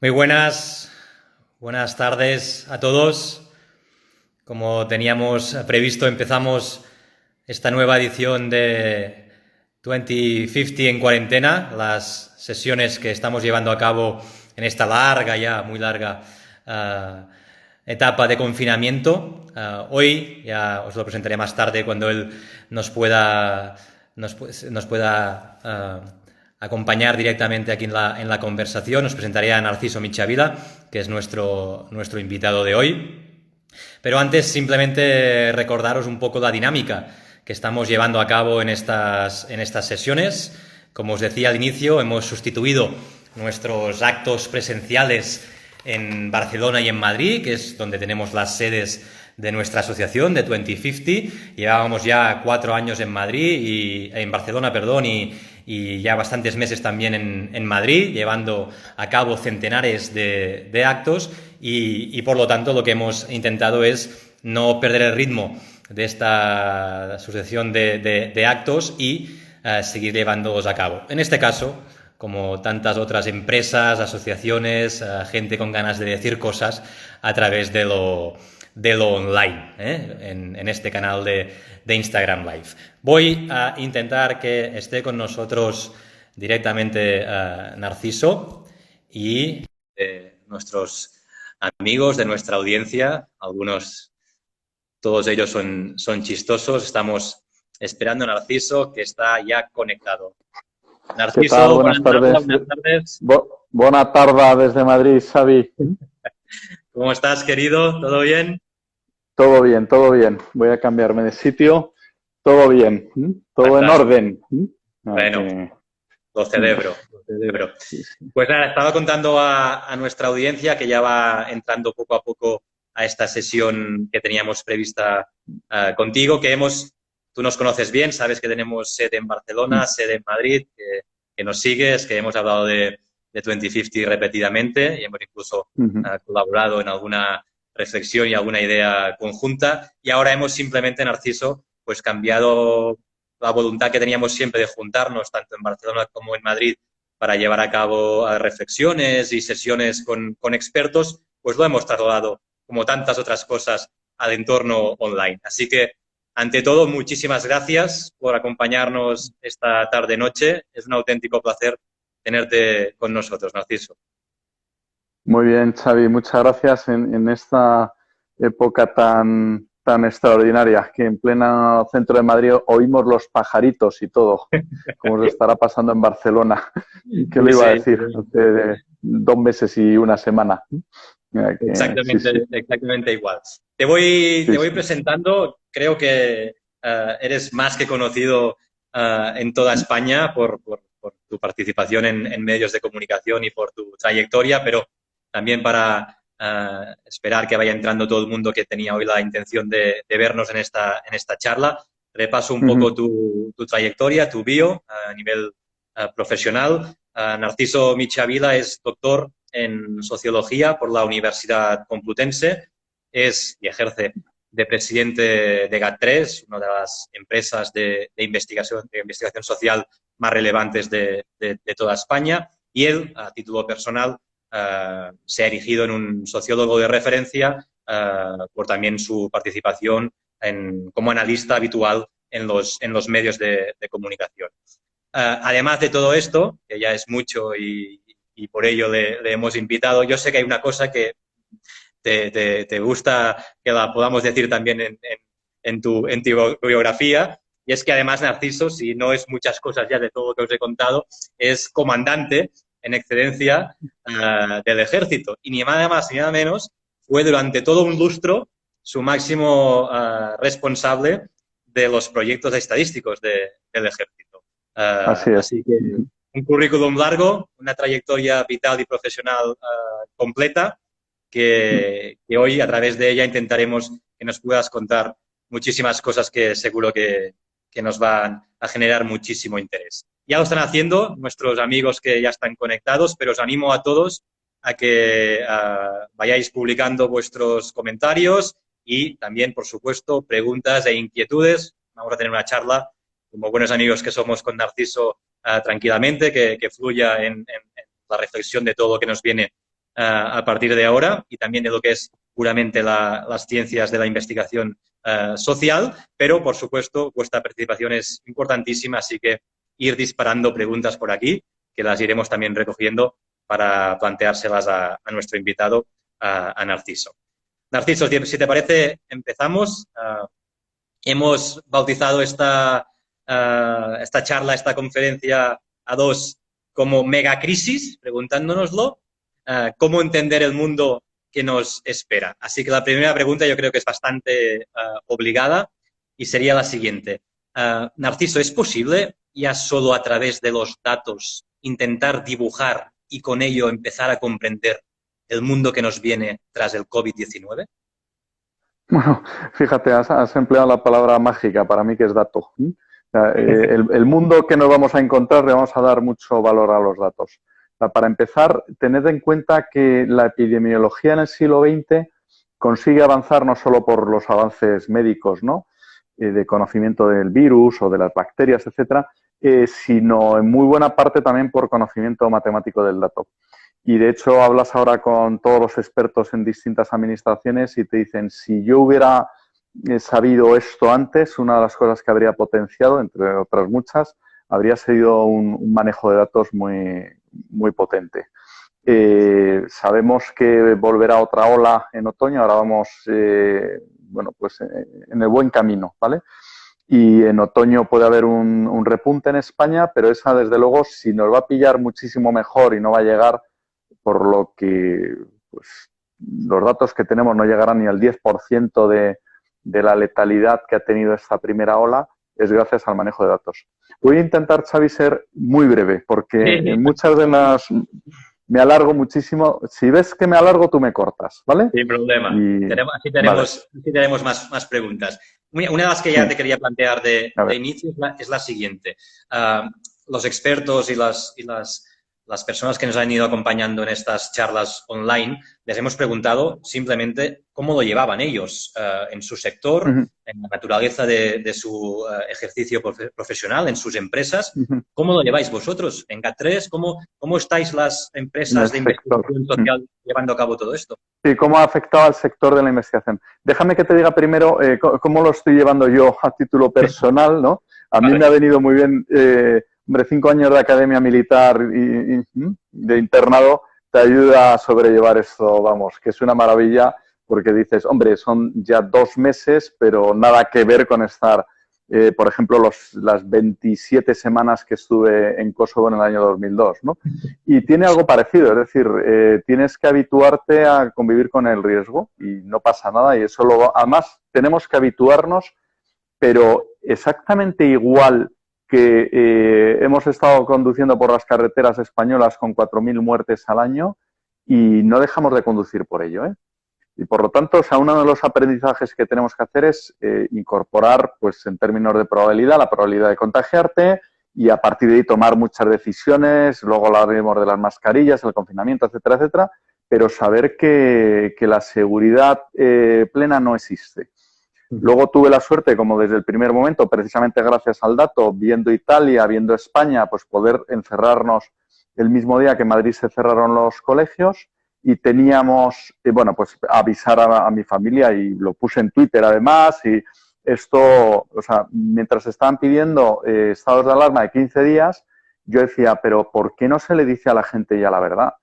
Muy buenas tardes a todos. Como teníamos previsto, empezamos esta nueva edición de 2050 en cuarentena, las sesiones que estamos llevando a cabo en esta muy larga etapa de confinamiento. Hoy, ya os lo presentaré más tarde cuando él nos pueda acompañar directamente aquí en la conversación. Os presentaré a Narciso Michavila, que es nuestro invitado de hoy. Pero antes, simplemente recordaros un poco la dinámica que estamos llevando a cabo en estas sesiones. Como os decía al inicio, hemos sustituido nuestros actos presenciales en Barcelona y en Madrid, que es donde tenemos las sedes de nuestra asociación, de 2050. Llevábamos ya 4 años en Barcelona, y ya bastantes meses también en Madrid, llevando a cabo centenares de actos y por lo tanto lo que hemos intentado es no perder el ritmo de esta sucesión de actos y seguir llevándolos a cabo. En este caso, como tantas otras empresas, asociaciones, gente con ganas de decir cosas a través de lo online, en este canal de Instagram Live. Voy a intentar que esté con nosotros directamente Narciso y nuestros amigos de nuestra audiencia, todos ellos son chistosos. Estamos esperando a Narciso, que está ya conectado. ¿Qué tal? Narciso, Buenas tardes. buenas tardes. Buena tarde desde Madrid, Xavi. ¿Cómo estás, querido? ¿Todo bien? Todo bien, todo bien. Voy a cambiarme de sitio. Todo bien. Todo en orden. Bueno, lo celebro. Sí, sí. Pues nada, estaba contando a nuestra audiencia que ya va entrando poco a poco a esta sesión que teníamos prevista contigo, tú nos conoces bien, sabes que tenemos sede en Barcelona, sede en Madrid, que nos sigues, que hemos hablado de 2050 repetidamente y hemos incluso colaborado en alguna reflexión y alguna idea conjunta. Y ahora hemos simplemente, Narciso, pues cambiado la voluntad que teníamos siempre de juntarnos, tanto en Barcelona como en Madrid, para llevar a cabo reflexiones y sesiones con expertos, pues lo hemos trasladado, como tantas otras cosas, al entorno online. Así que, ante todo, muchísimas gracias por acompañarnos esta tarde-noche. Es un auténtico placer tenerte con nosotros, Narciso. Muy bien, Xavi. Muchas gracias en esta época tan extraordinaria, que en pleno centro de Madrid oímos los pajaritos y todo, como se estará pasando en Barcelona. ¿Qué le iba a decir? Hace 2 meses y una semana. Exactamente igual. Te voy presentando. Creo que eres más que conocido en toda España por tu participación en medios de comunicación y por tu trayectoria, pero también para esperar que vaya entrando todo el mundo que tenía hoy la intención de vernos en esta charla. Repaso un poco tu trayectoria, tu bio a nivel profesional. Narciso Michavila es doctor en Sociología por la Universidad Complutense, es y ejerce de presidente de GAT3, una de las empresas de investigación social más relevantes de toda España, y él, a título personal, se ha erigido en un sociólogo de referencia por también su participación como analista habitual en los medios de comunicación. Además de todo esto, que ya es mucho y por ello le hemos invitado, yo sé que hay una cosa que te gusta que la podamos decir también en tu biografía, y es que además Narciso, si no es muchas cosas ya de todo lo que os he contado, es comandante en excedencia del ejército. Y ni nada más ni nada menos, fue durante todo un lustro su máximo responsable de los proyectos estadísticos del ejército. Así que un currículum largo, una trayectoria vital y profesional completa, que hoy a través de ella intentaremos que nos puedas contar muchísimas cosas que seguro que nos van a generar muchísimo interés. Ya lo están haciendo nuestros amigos que ya están conectados, pero os animo a todos a que vayáis publicando vuestros comentarios y también, por supuesto, preguntas e inquietudes. Vamos a tener una charla, como buenos amigos que somos, con Narciso tranquilamente, que fluya en la reflexión de todo lo que nos viene a partir de ahora y también de lo que es puramente las ciencias de la investigación social, pero por supuesto vuestra participación es importantísima, así que ir disparando preguntas por aquí, que las iremos también recogiendo para planteárselas a nuestro invitado, a Narciso. Narciso, si te parece, empezamos. Hemos bautizado esta charla, esta conferencia a dos como megacrisis, preguntándonoslo, cómo entender el mundo que nos espera. Así que la primera pregunta yo creo que es bastante obligada y sería la siguiente. Narciso, ¿es posible ya solo a través de los datos intentar dibujar y con ello empezar a comprender el mundo que nos viene tras el COVID-19? Bueno, fíjate, has empleado la palabra mágica para mí, que es dato. O sea, el mundo que nos vamos a encontrar le vamos a dar mucho valor a los datos. O sea, para empezar, tened en cuenta que la epidemiología en el siglo XX consigue avanzar no solo por los avances médicos, ¿no? De conocimiento del virus o de las bacterias, etcétera, sino en muy buena parte también por conocimiento matemático del dato. Y de hecho hablas ahora con todos los expertos en distintas administraciones y te dicen, si yo hubiera sabido esto antes, una de las cosas que habría potenciado, entre otras muchas, habría sido un manejo de datos muy, muy potente. Sabemos que volverá otra ola en otoño, ahora vamos bueno, pues, en el buen camino, ¿vale? Y en otoño puede haber un repunte en España, pero esa, desde luego, si nos va a pillar muchísimo mejor y no va a llegar, por lo que pues, los datos que tenemos no llegarán ni al 10% de la letalidad que ha tenido esta primera ola, es gracias al manejo de datos. Voy a intentar, Xavi, ser muy breve, porque en muchas de las... Me alargo muchísimo. Si ves que me alargo, tú me cortas, ¿vale? Sin problema. Así tenemos más preguntas. Una de las que ya te quería plantear de inicio es la siguiente. Los expertos y las personas que nos han ido acompañando en estas charlas online, les hemos preguntado simplemente cómo lo llevaban ellos en su sector, en la naturaleza de su ejercicio profesional, en sus empresas. ¿Cómo lo lleváis vosotros en GAT3? ¿Cómo estáis las empresas de investigación social llevando a cabo todo esto? Sí, ¿cómo ha afectado al sector de la investigación? Déjame que te diga primero cómo lo estoy llevando yo a título personal, ¿no? A mí me ha venido muy bien... Hombre, 5 años de academia militar y de internado te ayuda a sobrellevar esto, vamos, que es una maravilla porque dices, hombre, son ya 2 meses, pero nada que ver con estar, por ejemplo, las 27 semanas que estuve en Kosovo en el año 2002, ¿no? Y tiene algo parecido, es decir, tienes que habituarte a convivir con el riesgo y no pasa nada y eso luego, además, tenemos que habituarnos, pero exactamente igual que hemos estado conduciendo por las carreteras españolas con 4.000 muertes al año y no dejamos de conducir por ello, ¿eh? Y por lo tanto, o sea, uno de los aprendizajes que tenemos que hacer es incorporar, pues en términos de probabilidad, la probabilidad de contagiarte y a partir de ahí tomar muchas decisiones, luego hablaremos de las mascarillas, el confinamiento, etcétera, etcétera, pero saber que la seguridad plena no existe. Luego tuve la suerte, como desde el primer momento, precisamente gracias al dato, viendo Italia, viendo España, pues poder encerrarnos el mismo día que en Madrid se cerraron los colegios y teníamos, bueno, pues avisar a mi familia y lo puse en Twitter además y esto, o sea, mientras estaban pidiendo estados de alarma de 15 días, yo decía, pero ¿por qué no se le dice a la gente ya la verdad?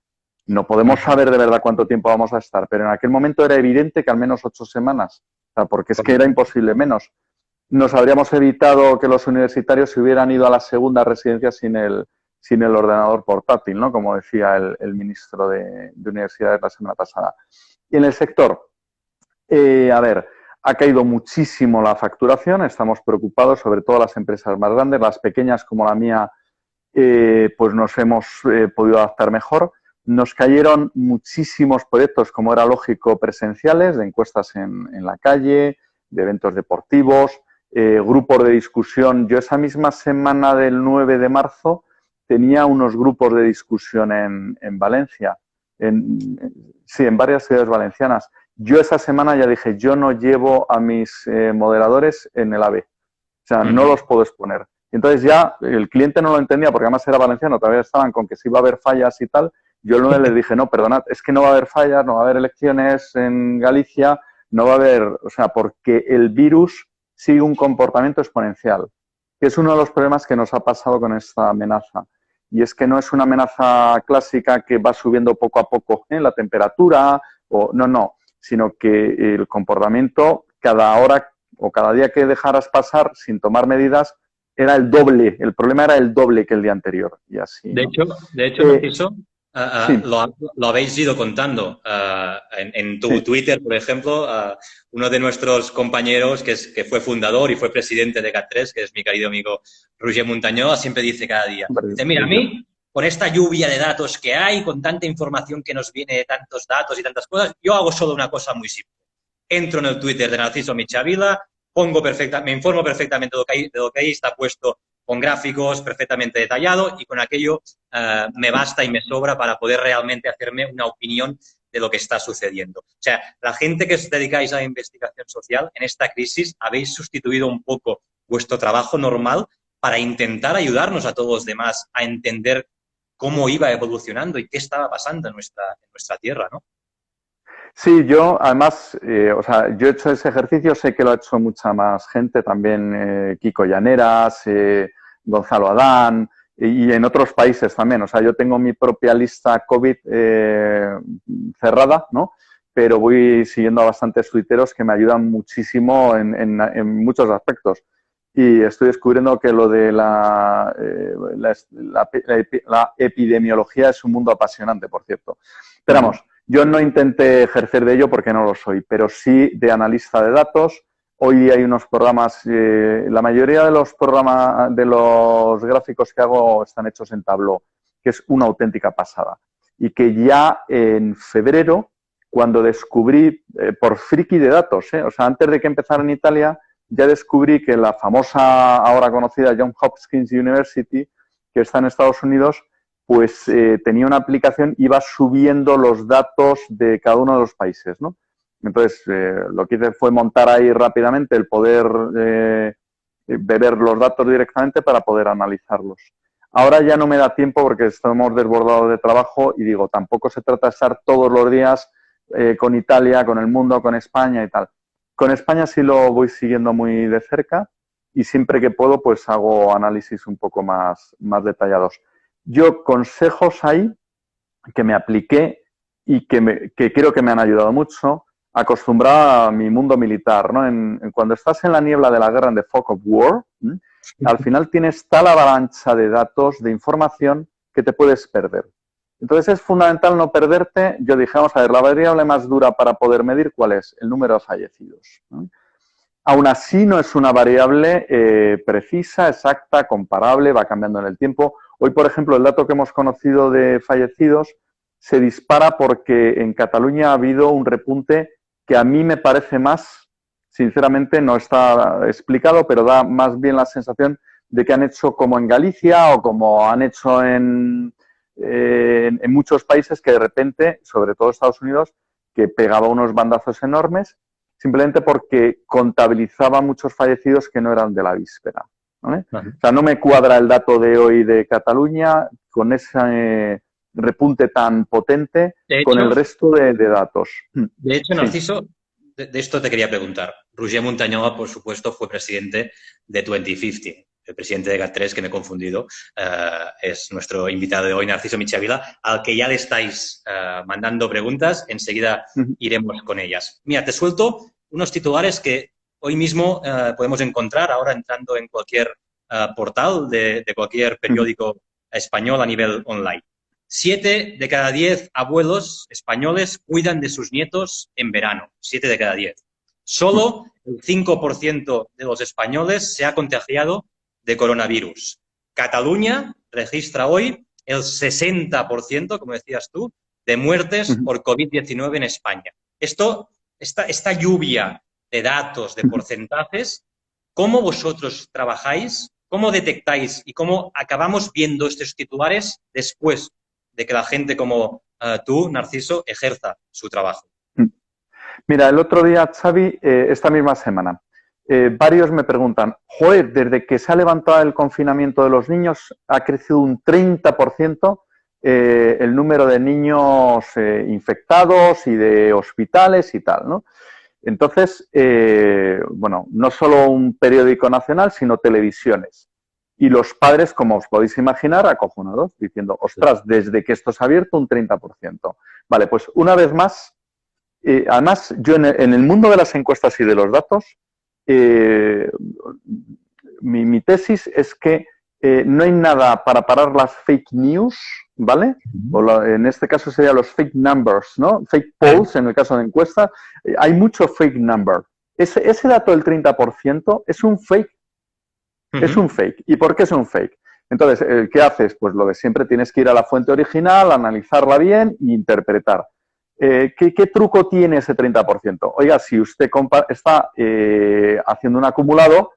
No podemos saber de verdad cuánto tiempo vamos a estar, pero en aquel momento era evidente que al menos 8 semanas. O sea, porque es que era imposible menos. Nos habríamos evitado que los universitarios se hubieran ido a la segunda residencia sin el ordenador portátil, ¿no? Como decía el ministro de Universidades la semana pasada. Y en el sector, a ver, ha caído muchísimo la facturación, estamos preocupados, sobre todo las empresas más grandes, las pequeñas como la mía, pues nos hemos podido adaptar mejor. Nos cayeron muchísimos proyectos, como era lógico, presenciales, de encuestas en la calle, de eventos deportivos, grupos de discusión. Yo esa misma semana del 9 de marzo tenía unos grupos de discusión en Valencia, sí, en varias ciudades valencianas. Yo esa semana ya dije, yo no llevo a mis moderadores en el AVE, o sea, no los puedo exponer. Y entonces ya el cliente no lo entendía, porque además era valenciano, todavía estaban con que sí iba a haber fallas y tal. Yo el lunes les dije, no, perdonad, es que no va a haber fallas, no va a haber elecciones en Galicia, no va a haber, o sea, porque el virus sigue un comportamiento exponencial, que es uno de los problemas que nos ha pasado con esta amenaza. Y es que no es una amenaza clásica que va subiendo poco a poco la temperatura, o no, sino que el comportamiento cada hora o cada día que dejaras pasar sin tomar medidas era el doble, el problema era el doble que el día anterior. Y así, De ¿no? hecho, Narciso, Sí, lo habéis ido contando. En tu sí, Twitter, por ejemplo, uno de nuestros compañeros que fue fundador y fue presidente de GAT3, que es mi querido amigo Roger Montañola, siempre dice cada día, dice, mira, a mí, con esta lluvia de datos que hay, con tanta información que nos viene de tantos datos y tantas cosas, yo hago solo una cosa muy simple. Entro en el Twitter de Narciso Michavila, me informo perfectamente de lo que ahí está puesto con gráficos perfectamente detallado y con aquello me basta y me sobra para poder realmente hacerme una opinión de lo que está sucediendo. O sea, la gente que os dedicáis a la investigación social, en esta crisis habéis sustituido un poco vuestro trabajo normal para intentar ayudarnos a todos los demás a entender cómo iba evolucionando y qué estaba pasando en nuestra tierra, ¿no? sí, yo además, o sea, yo he hecho ese ejercicio, sé que lo ha hecho mucha más gente, también Kiko Llaneras, Gonzalo Adán y en otros países también. O sea, yo tengo mi propia lista COVID cerrada, ¿no? Pero voy siguiendo a bastantes tuiteros que me ayudan muchísimo en muchos aspectos. Y estoy descubriendo que lo de la epidemiología es un mundo apasionante, por cierto. Pero vamos, yo no intenté ejercer de ello porque no lo soy, pero sí de analista de datos. Hoy hay unos programas, la mayoría de los programas, de los gráficos que hago están hechos en Tableau, que es una auténtica pasada. Y que ya en febrero, cuando descubrí, por friki de datos, o sea, antes de que empezara en Italia, ya descubrí que la famosa, ahora conocida Johns Hopkins University, que está en Estados Unidos, pues tenía una aplicación, iba subiendo los datos de cada uno de los países, ¿no? Entonces, lo que hice fue montar ahí rápidamente el poder ver los datos directamente para poder analizarlos. Ahora ya no me da tiempo porque estamos desbordados de trabajo y digo, tampoco se trata de estar todos los días con Italia, con el mundo, con España y tal. Con España sí lo voy siguiendo muy de cerca y siempre que puedo pues hago análisis un poco más detallados. Yo consejos ahí que me apliqué y que creo que me han ayudado mucho, acostumbrado a mi mundo militar, ¿no? Cuando estás en la niebla de la guerra, en the fog of war, al final tienes tal avalancha de datos, de información, que te puedes perder. Entonces es fundamental no perderte. Yo dije, vamos a ver, la variable más dura para poder medir, ¿cuál es? El número de fallecidos, ¿no? Aún así no es una variable precisa, exacta, comparable, va cambiando en el tiempo. Hoy, por ejemplo, el dato que hemos conocido de fallecidos se dispara porque en Cataluña ha habido un repunte que a mí me parece más, sinceramente no está explicado, pero da más bien la sensación de que han hecho como en Galicia o como han hecho en muchos países que de repente, sobre todo Estados Unidos, que pegaba unos bandazos enormes, simplemente porque contabilizaba muchos fallecidos que no eran de la víspera, ¿vale? O sea, no me cuadra el dato de hoy de Cataluña con ese repunte tan potente con el resto de datos. De hecho, Sí. Narciso, de esto te quería preguntar. Roger Montañola, por supuesto, fue presidente de 2050. El presidente de GAT3, que me he confundido, es nuestro invitado de hoy, Narciso Michavila, al que ya le estáis mandando preguntas. Enseguida iremos con ellas. Mira, te suelto unos titulares que hoy mismo podemos encontrar ahora entrando en cualquier portal de cualquier periódico español a nivel online. 7 de cada 10 abuelos españoles cuidan de sus nietos en verano. 7 de cada 10. Solo el 5% de los españoles se ha contagiado de coronavirus. Cataluña registra hoy el 60%, como decías tú, de muertes por COVID-19 en España. Esta lluvia de datos, de porcentajes, ¿cómo vosotros trabajáis? ¿Cómo detectáis y cómo acabamos viendo estos titulares después de que la gente como tú, Narciso, ejerza su trabajo? Mira, el otro día, Xavi, esta misma semana, varios me preguntan, joder, desde que se ha levantado el confinamiento de los niños ha crecido un 30% el número de niños infectados y de hospitales y tal, ¿no? Entonces, bueno, no solo un periódico nacional, sino televisiones. Y los padres, como os podéis imaginar, acojonados, diciendo, ostras, desde que esto se ha abierto un 30%. Vale, pues una vez más, además, yo en el mundo de las encuestas y de los datos, mi tesis es que no hay nada para parar las fake news, ¿vale? En este caso serían los fake numbers, ¿no? Fake polls, en el caso de encuesta. Hay mucho fake number. Ese dato del 30% es un fake. Es un fake. ¿Y por qué es un fake? Entonces, ¿qué haces? Pues lo de siempre, tienes que ir a la fuente original, analizarla bien e interpretar. ¿Qué truco tiene ese 30%? Oiga, si usted está haciendo un acumulado,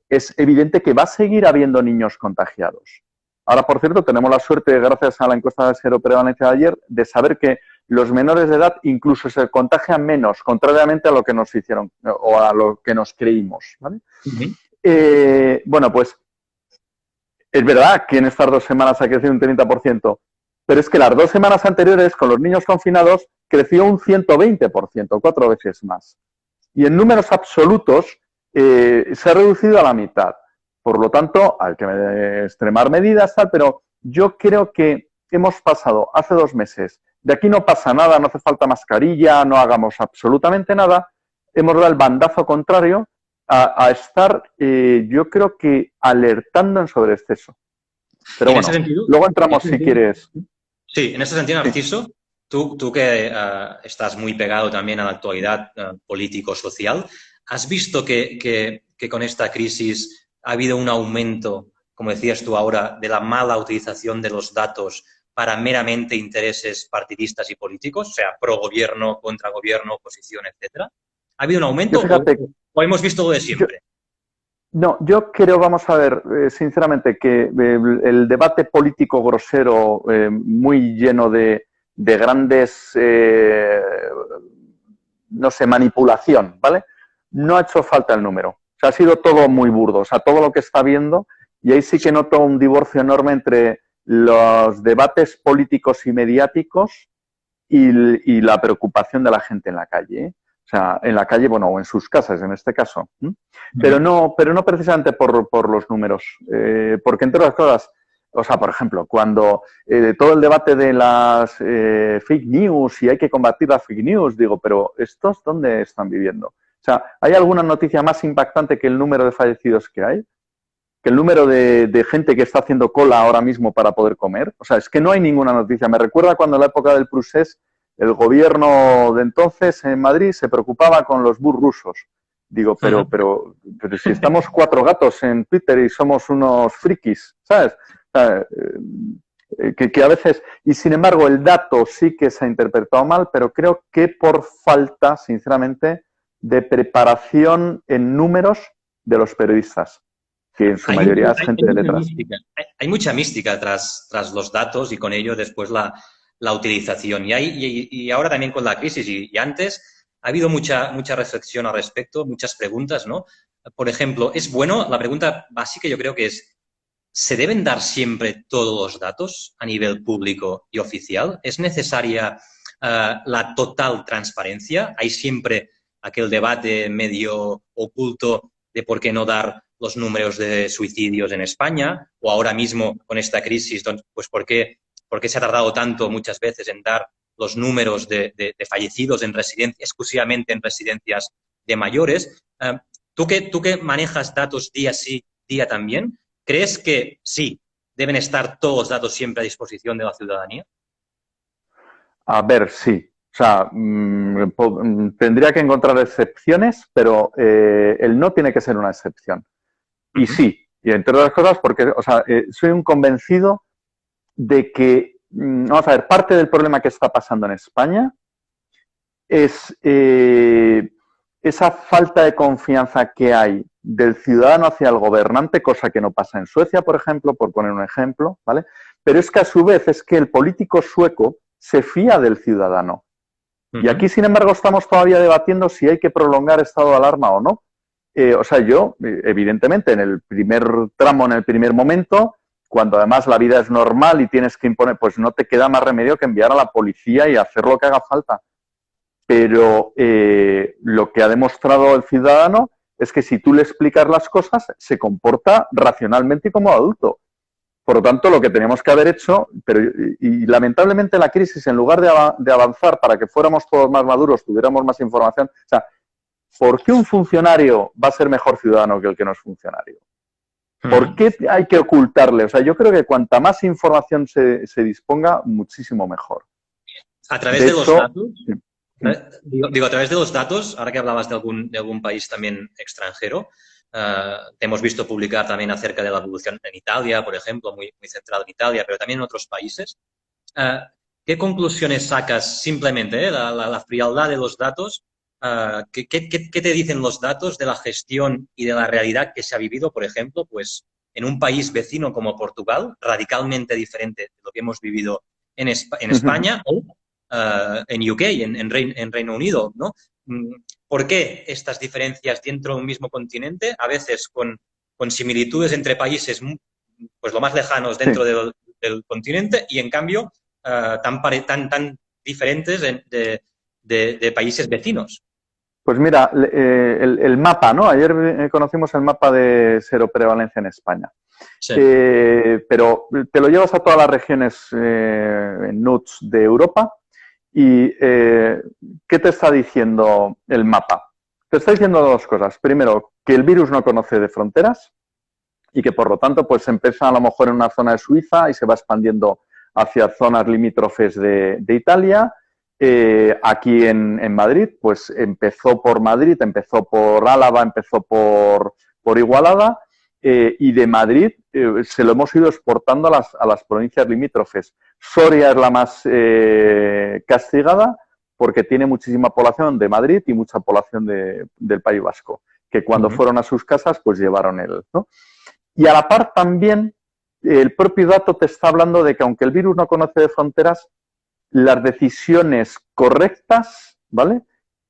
es evidente que va a seguir habiendo niños contagiados. Ahora, por cierto, tenemos la suerte, gracias a la encuesta de seroprevalencia de ayer, de saber que los menores de edad incluso se contagian menos, contrariamente a lo que nos hicieron o a lo que nos creímos, ¿vale? Bueno, pues es verdad que en estas 2 semanas ha crecido un 30%, pero es que las 2 semanas anteriores, con los niños confinados, creció un 120%, 4 veces más. Y en números absolutos se ha reducido a la mitad. Por lo tanto, hay que extremar medidas, tal, pero yo creo que hemos pasado hace 2 meses, de aquí no pasa nada, no hace falta mascarilla, no hagamos absolutamente nada, hemos dado el bandazo contrario a estar, yo creo que alertando en sobreexceso. Pero bueno, luego entramos si quieres. Sí, en ese sentido, Narciso, tú que estás muy pegado también a la actualidad político-social, ¿has visto que con esta crisis ha habido un aumento, como decías tú ahora, de la mala utilización de los datos para meramente intereses partidistas y políticos, o sea, pro gobierno, contra gobierno, oposición, etcétera? ¿Ha habido un aumento o hemos visto lo de siempre? Yo creo, vamos a ver, sinceramente, que el debate político grosero, muy lleno de grandes, no sé, manipulación, ¿vale? No ha hecho falta el número. O sea, ha sido todo muy burdo, o sea, todo lo que está viendo, y ahí sí que noto un divorcio enorme entre los debates políticos y mediáticos y la preocupación de la gente en la calle, ¿eh? O sea, en la calle, bueno, o en sus casas en este caso. Pero no precisamente por los números. Porque entre otras cosas, o sea, por ejemplo, cuando todo el debate de las fake news y hay que combatir las fake news, digo, pero ¿estos dónde están viviendo? O sea, ¿hay alguna noticia más impactante que el número de fallecidos que hay? ¿Que el número de gente que está haciendo cola ahora mismo para poder comer? O sea, es que no hay ninguna noticia. Me recuerda cuando en la época del Prusés el gobierno de entonces en Madrid se preocupaba con los bus rusos. Digo, pero si estamos 4 gatos en Twitter y somos unos frikis, ¿sabes? O sea, que a veces... Y sin embargo, el dato sí que se ha interpretado mal, pero creo que por falta, sinceramente, de preparación en números de los periodistas, que en su mayoría es gente de letras. Hay mucha mística tras los datos y con ello después la utilización. Y ahora también con la crisis y antes ha habido mucha reflexión al respecto, muchas preguntas, ¿no? Por ejemplo, ¿es bueno? La pregunta básica yo creo que es, ¿se deben dar siempre todos los datos a nivel público y oficial? ¿Es necesaria la total transparencia? ¿Hay siempre aquel debate medio oculto de por qué no dar los números de suicidios en España? O ahora mismo con esta crisis, pues ¿por qué se ha tardado tanto muchas veces en dar los números de fallecidos en exclusivamente en residencias de mayores? ¿Tú que manejas datos día sí, día también, crees que sí, deben estar todos los datos siempre a disposición de la ciudadanía? A ver, sí. O sea, tendría que encontrar excepciones, pero el no tiene que ser una excepción. Y sí, y entre otras cosas porque, o sea, soy un convencido de que, vamos a ver, parte del problema que está pasando en España es esa falta de confianza que hay del ciudadano hacia el gobernante, cosa que no pasa en Suecia, por ejemplo, por poner un ejemplo, ¿vale? Pero es que a su vez es que el político sueco se fía del ciudadano. Y aquí, sin embargo, estamos todavía debatiendo si hay que prolongar estado de alarma o no. O sea, yo, evidentemente, en el primer tramo, en el primer momento, cuando además la vida es normal y tienes que imponer, pues no te queda más remedio que enviar a la policía y hacer lo que haga falta. Pero lo que ha demostrado el ciudadano es que si tú le explicas las cosas, se comporta racionalmente y como adulto. Por lo tanto, lo que teníamos que haber hecho, y lamentablemente la crisis, en lugar de avanzar para que fuéramos todos más maduros, tuviéramos más información, o sea, ¿por qué un funcionario va a ser mejor ciudadano que el que no es funcionario? ¿Por qué hay que ocultarle? O sea, yo creo que cuanta más información se disponga, muchísimo mejor. A través de los datos, a través de los datos, ahora que hablabas de algún país también extranjero, te hemos visto publicar también acerca de la evolución en Italia, por ejemplo, muy centrado en Italia, pero también en otros países. ¿Qué conclusiones sacas simplemente, la frialdad de los datos? ¿Qué te dicen los datos de la gestión y de la realidad que se ha vivido, por ejemplo, pues en un país vecino como Portugal, radicalmente diferente de lo que hemos vivido en España o en UK, en Reino Unido, ¿no? ¿Por qué estas diferencias dentro de un mismo continente, a veces con similitudes entre países pues lo más lejanos dentro del continente y en cambio tan diferentes de países vecinos? Pues mira, el mapa, ¿no? Ayer conocimos el mapa de seroprevalencia en España. Sí. Pero te lo llevas a todas las regiones NUTS de Europa y ¿qué te está diciendo el mapa? Te está diciendo dos cosas. Primero, que el virus no conoce de fronteras y que por lo tanto pues empieza a lo mejor en una zona de Suiza y se va expandiendo hacia zonas limítrofes de Italia. Aquí en Madrid, pues empezó por Madrid, empezó por Álava, empezó por Igualada y de Madrid se lo hemos ido exportando a las provincias limítrofes. Soria es la más castigada porque tiene muchísima población de Madrid y mucha población del País Vasco, que cuando fueron a sus casas pues llevaron ¿no? Y a la par también el propio dato te está hablando de que aunque el virus no conoce de fronteras, las decisiones correctas, ¿vale?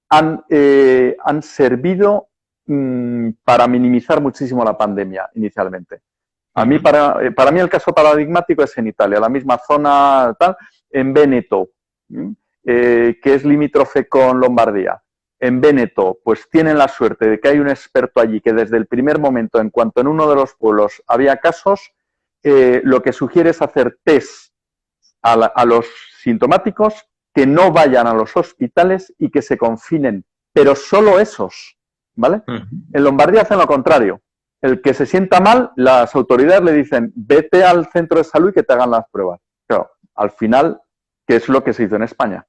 Han servido para minimizar muchísimo la pandemia inicialmente. A mí, para mí el caso paradigmático es en Italia, la misma zona tal, en Véneto, que es limítrofe con Lombardía. En Véneto, pues tienen la suerte de que hay un experto allí que desde el primer momento, en cuanto en uno de los pueblos había casos, lo que sugiere es hacer test a los sintomáticos, que no vayan a los hospitales y que se confinen, pero solo esos, ¿vale? En Lombardía hacen lo contrario. El que se sienta mal, las autoridades le dicen, vete al centro de salud y que te hagan las pruebas. Claro, al final, ¿qué es lo que se hizo en España?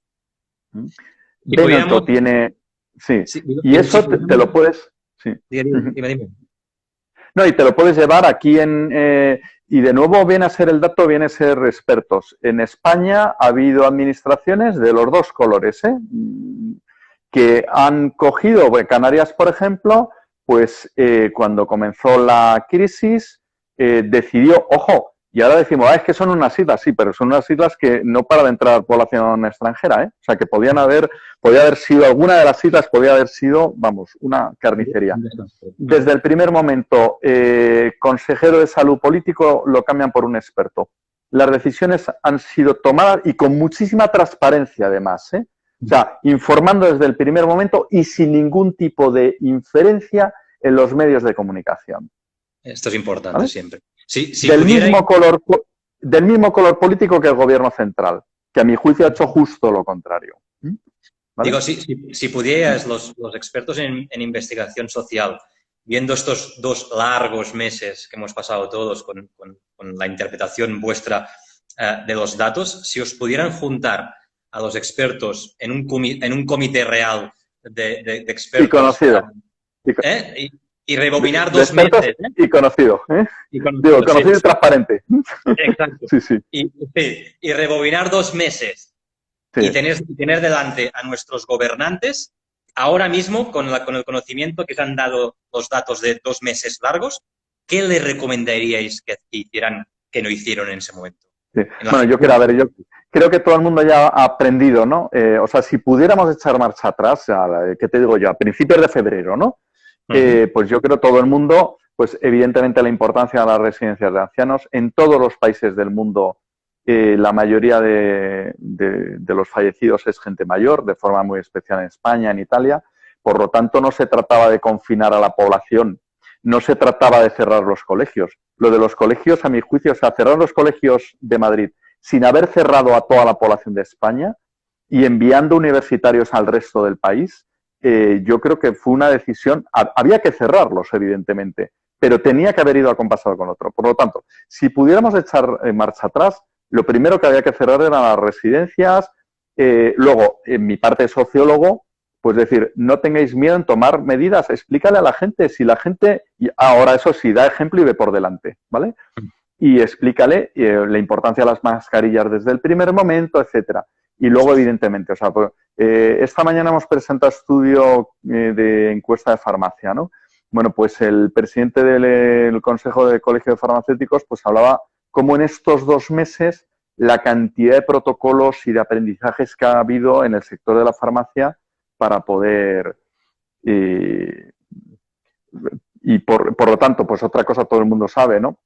Véneto tiene... Sí, y eso te lo puedes... Sí. Dime. No, y te lo puedes llevar aquí y de nuevo viene a ser el dato, viene a ser expertos. En España ha habido administraciones de los dos colores, que han cogido, Canarias, por ejemplo, pues cuando comenzó la crisis, decidió, ojo, y ahora decimos, es que son unas islas, sí, pero son unas islas que no para de entrar población extranjera, O sea, que podía haber sido, alguna de las islas podía haber sido, vamos, una carnicería. Desde el primer momento, consejero de salud político lo cambian por un experto. Las decisiones han sido tomadas y con muchísima transparencia, además, O sea, informando desde el primer momento y sin ningún tipo de inferencia en los medios de comunicación. Esto es importante, ¿vale? Siempre. Del mismo color político que el gobierno central, que a mi juicio ha hecho justo lo contrario. ¿Vale? Digo, si pudieras, los expertos en investigación social, viendo estos 2 largos meses que hemos pasado todos con la interpretación vuestra de los datos, si os pudieran juntar a los expertos en un comité real de expertos... Y conocido. Y rebobinar 2 meses. Y conocido. Digo, conocido y transparente. Exacto. Sí. Y rebobinar 2 meses. Sí. Y tener delante a nuestros gobernantes, ahora mismo, con el conocimiento que se han dado los datos de 2 meses largos, ¿qué le recomendaríais que hicieran que no hicieron en ese momento? Sí. Bueno, yo creo que todo el mundo ya ha aprendido, ¿no? O sea, si pudiéramos echar marcha atrás, ¿qué te digo yo? A principios de febrero, ¿no? Pues yo creo que todo el mundo pues evidentemente la importancia de las residencias de ancianos. En todos los países del mundo la mayoría de los fallecidos es gente mayor, de forma muy especial en España, en Italia. Por lo tanto, no se trataba de confinar a la población, no se trataba de cerrar los colegios. Lo de los colegios, a mi juicio, o sea, cerrar los colegios de Madrid sin haber cerrado a toda la población de España y enviando universitarios al resto del país, yo creo que fue una decisión. Había que cerrarlos, evidentemente, pero tenía que haber ido acompasado con otro. Por lo tanto, si pudiéramos echar marcha atrás, lo primero que había que cerrar eran las residencias. Luego, en mi parte de sociólogo, pues decir, no tengáis miedo en tomar medidas, explícale a la gente, si la gente, ahora eso sí, da ejemplo y ve por delante, ¿vale? Y explícale la importancia de las mascarillas desde el primer momento, etcétera. Y luego, evidentemente, o sea, pues, esta mañana hemos presentado estudio de encuesta de farmacia, ¿no? Bueno, pues el presidente del Consejo de Colegio de Farmacéuticos pues hablaba cómo en estos 2 meses la cantidad de protocolos y de aprendizajes que ha habido en el sector de la farmacia para poder... y por lo tanto, pues otra cosa todo el mundo sabe, ¿no?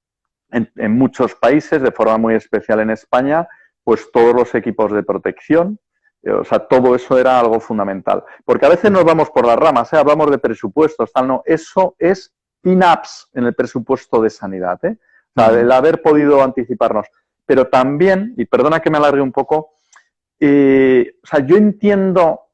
En muchos países, de forma muy especial en España, pues todos los equipos de protección, o sea, todo eso era algo fundamental. Porque a veces nos vamos por las ramas, hablamos de presupuestos, tal, no, eso es peanuts en el presupuesto de sanidad, O sea, el haber podido anticiparnos. Pero también, y perdona que me alargue un poco, o sea, yo entiendo,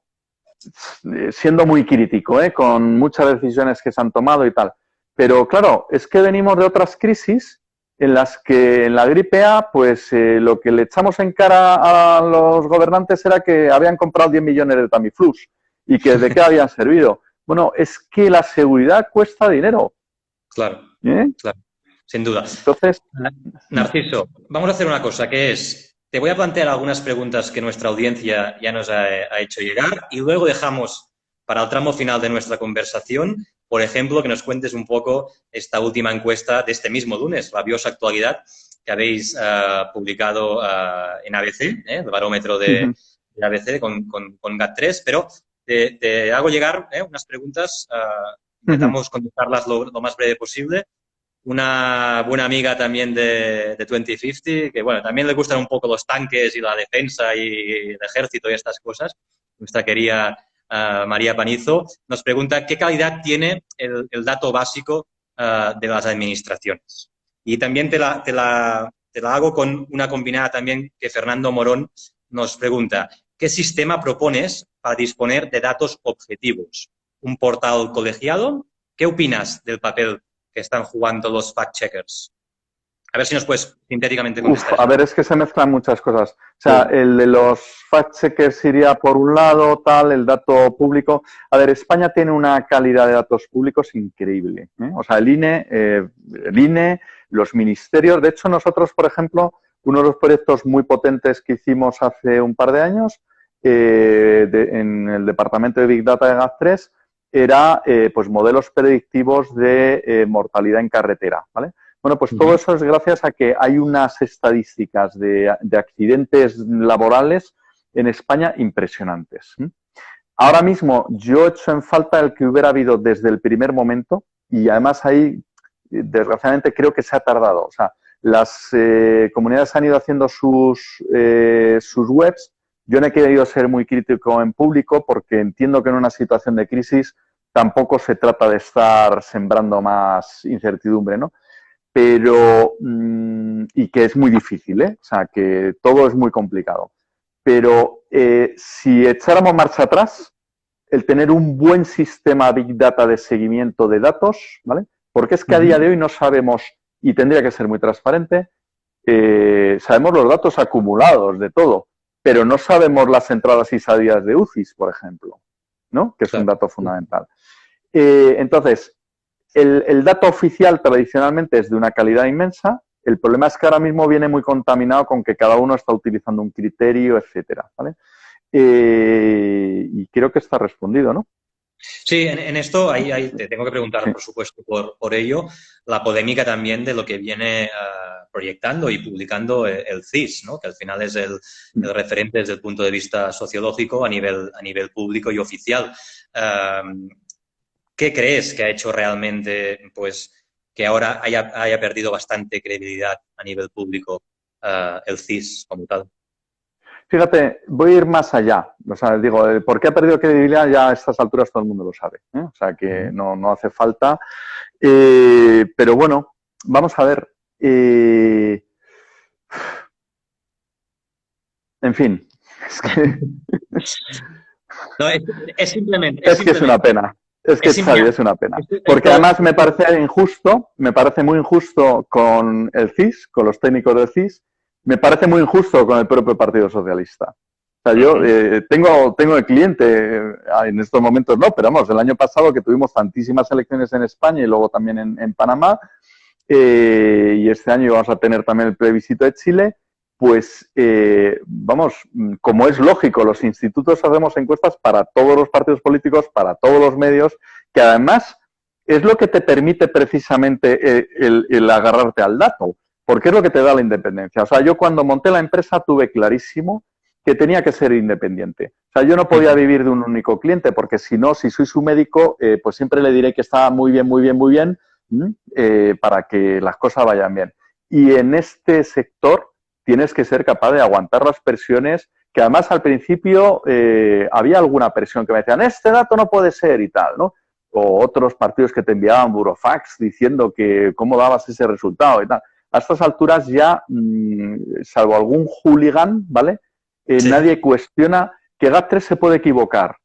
siendo muy crítico, con muchas decisiones que se han tomado y tal, pero claro, es que venimos de otras crisis en las que en la gripe A, pues lo que le echamos en cara a los gobernantes era que habían comprado 10 millones de Tamiflus y que de qué habían servido. Bueno, es que la seguridad cuesta dinero. Claro, claro, sin duda. Entonces, Narciso, vamos a hacer una cosa, que es, te voy a plantear algunas preguntas que nuestra audiencia ya nos ha hecho llegar y luego dejamos para el tramo final de nuestra conversación, por ejemplo, que nos cuentes un poco esta última encuesta de este mismo lunes, Rabiosa Actualidad, que habéis publicado en ABC, el barómetro de ABC con GAT3, pero te hago llegar unas preguntas, intentamos contestarlas lo más breve posible. Una buena amiga también de 2050, que bueno, también le gustan un poco los tanques y la defensa y el ejército y estas cosas, nuestra querida María Panizo, nos pregunta qué calidad tiene el dato básico de las administraciones. Y también te la hago con una combinada también que Fernando Morón nos pregunta, ¿qué sistema propones para disponer de datos objetivos? ¿Un portal colegiado? ¿Qué opinas del papel que están jugando los fact-checkers? A ver si nos puedes sintéticamente contestar. A ver, es que se mezclan muchas cosas. O sea, sí. El de los fact-checkers iría por un lado, tal, el dato público. A ver, España tiene una calidad de datos públicos increíble. O sea, el INE, los ministerios. De hecho, nosotros, por ejemplo, uno de los proyectos muy potentes que hicimos hace un par de años en el departamento de Big Data de GAT3 era pues modelos predictivos de mortalidad en carretera, ¿vale? Bueno, pues todo eso es gracias a que hay unas estadísticas de accidentes laborales en España impresionantes. Ahora mismo yo echo en falta el que hubiera habido desde el primer momento y además ahí, desgraciadamente, creo que se ha tardado. O sea, las comunidades han ido haciendo sus webs. Yo no he querido ser muy crítico en público porque entiendo que en una situación de crisis tampoco se trata de estar sembrando más incertidumbre, ¿no? Pero, y que es muy difícil, O sea, que todo es muy complicado. Pero si echáramos marcha atrás, el tener un buen sistema Big Data de seguimiento de datos, ¿vale? Porque es que a día de hoy no sabemos, y tendría que ser muy transparente, sabemos los datos acumulados de todo, pero no sabemos las entradas y salidas de UCIs, por ejemplo, ¿no? Que es un dato fundamental. Entonces, el dato oficial tradicionalmente es de una calidad inmensa. El problema es que ahora mismo viene muy contaminado con que cada uno está utilizando un criterio, etcétera, ¿vale? Y creo que está respondido, ¿no? Sí, en esto ahí te tengo que preguntar, por supuesto, por ello, la polémica también de lo que viene proyectando y publicando el CIS, ¿no? Que al final es el referente desde el punto de vista sociológico a nivel público y oficial. ¿Qué crees que ha hecho realmente, pues, que ahora haya perdido bastante credibilidad a nivel público el CIS como tal? Fíjate, voy a ir más allá. O sea, digo, ¿por qué ha perdido credibilidad? Ya a estas alturas todo el mundo lo sabe, ¿eh? O sea, que no hace falta. Pero bueno, vamos a ver. En fin, es que... No, es simplemente... Es que es una pena. Es que, Xavi, es una pena. Porque además me parece injusto, me parece muy injusto con el CIS, con los técnicos del CIS, me parece muy injusto con el propio Partido Socialista. O sea, yo tengo el cliente, en estos momentos no, pero vamos, el año pasado que tuvimos tantísimas elecciones en España y luego también en Panamá, y este año vamos a tener también el plebiscito de Chile, pues vamos, como es lógico, los institutos hacemos encuestas para todos los partidos políticos, para todos los medios, que además es lo que te permite precisamente el agarrarte al dato, porque es lo que te da la independencia. O sea, yo cuando monté la empresa tuve clarísimo que tenía que ser independiente. O sea, yo no podía vivir de un único cliente, porque si no, si soy su médico, pues siempre le diré que está muy bien, muy bien, muy bien, para que las cosas vayan bien. Y en este sector tienes que ser capaz de aguantar las presiones, que además al principio había alguna presión que me decían, este dato no puede ser y tal, ¿no? O otros partidos que te enviaban burofax diciendo que cómo dabas ese resultado y tal. A estas alturas ya, salvo algún hooligan, ¿vale? Sí. Nadie cuestiona que GAT3 se puede equivocar,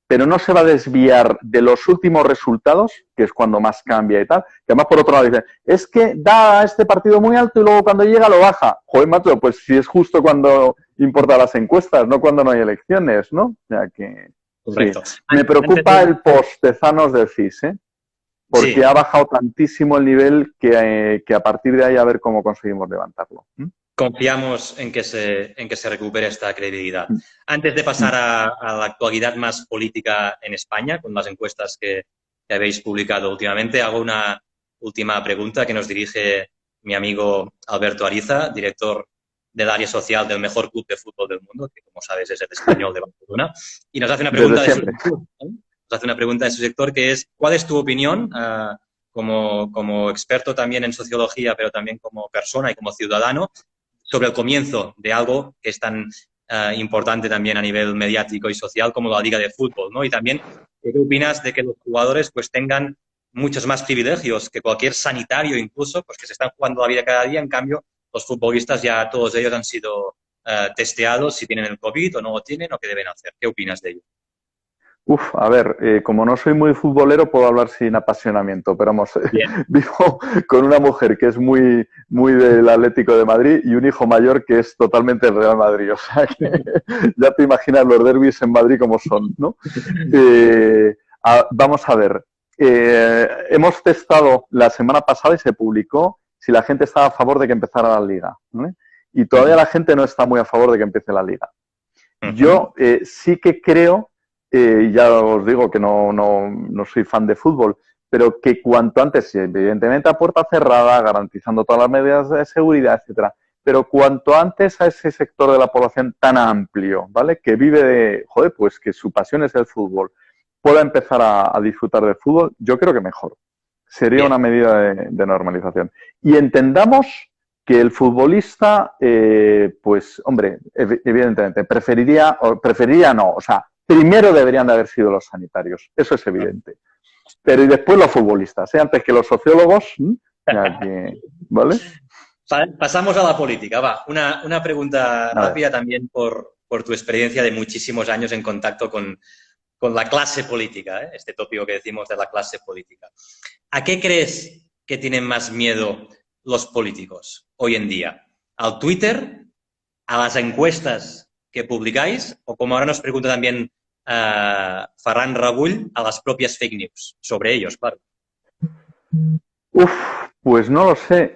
pero no se va a desviar de los últimos resultados, que es cuando más cambia y tal, que además por otro lado dicen, es que da a este partido muy alto y luego cuando llega lo baja. Joder, macho, pues si es justo cuando importan las encuestas, no cuando no hay elecciones, ¿no? O sea que... Correcto. Sí. Me preocupa el post-Tezanos del CIS, ¿eh? Porque sí, ha bajado tantísimo el nivel que a partir de ahí a ver cómo conseguimos levantarlo. Confiamos en que se recupere esta credibilidad. Antes de pasar a la actualidad más política en España, con las encuestas que habéis publicado últimamente, hago una última pregunta que nos dirige mi amigo Alberto Ariza, director del área social del mejor club de fútbol del mundo, que como sabes es el Español de Barcelona, y nos hace una pregunta de su sector, ¿no? Nos hace una pregunta de su sector que es, ¿cuál es tu opinión como experto también en sociología, pero también como persona y como ciudadano, sobre el comienzo de algo que es tan importante también a nivel mediático y social como la Liga de Fútbol, ¿no? Y también, ¿qué opinas de que los jugadores pues tengan muchos más privilegios que cualquier sanitario incluso, pues que se están jugando la vida cada día? En cambio, los futbolistas ya todos ellos han sido testeados si tienen el COVID o no lo tienen o qué deben hacer. ¿Qué opinas de ello? Uf, a ver, como no soy muy futbolero puedo hablar sin apasionamiento, pero vamos, vivo con una mujer que es muy, muy del Atlético de Madrid y un hijo mayor que es totalmente del Real Madrid. O sea que ya te imaginas los derbis en Madrid como son, ¿no? Vamos a ver, hemos testado la semana pasada y se publicó si la gente estaba a favor de que empezara la Liga, ¿vale? Y todavía la gente no está muy a favor de que empiece la Liga. Yo sí que creo... ya os digo que no soy fan de fútbol, pero que cuanto antes, evidentemente a puerta cerrada, garantizando todas las medidas de seguridad, etcétera, pero cuanto antes a ese sector de la población tan amplio, ¿vale? Que vive de, joder, pues que su pasión es el fútbol, pueda empezar a disfrutar del fútbol, yo creo que mejor. Sería una medida de normalización. Y entendamos que el futbolista, pues, hombre, evidentemente, preferiría no, o sea, primero deberían de haber sido los sanitarios, eso es evidente. Pero y después los futbolistas, antes que los sociólogos, ¿vale? Pasamos a la política, va. Una pregunta rápida también por tu experiencia de muchísimos años en contacto con la clase política, ¿eh? Este tópico que decimos de la clase política. ¿A qué crees que tienen más miedo los políticos hoy en día? ¿Al Twitter? ¿A las encuestas que publicáis? O como ahora nos pregunta también Ferran Rabull, a las propias fake news. Sobre ellos, claro. Uf, pues no lo sé.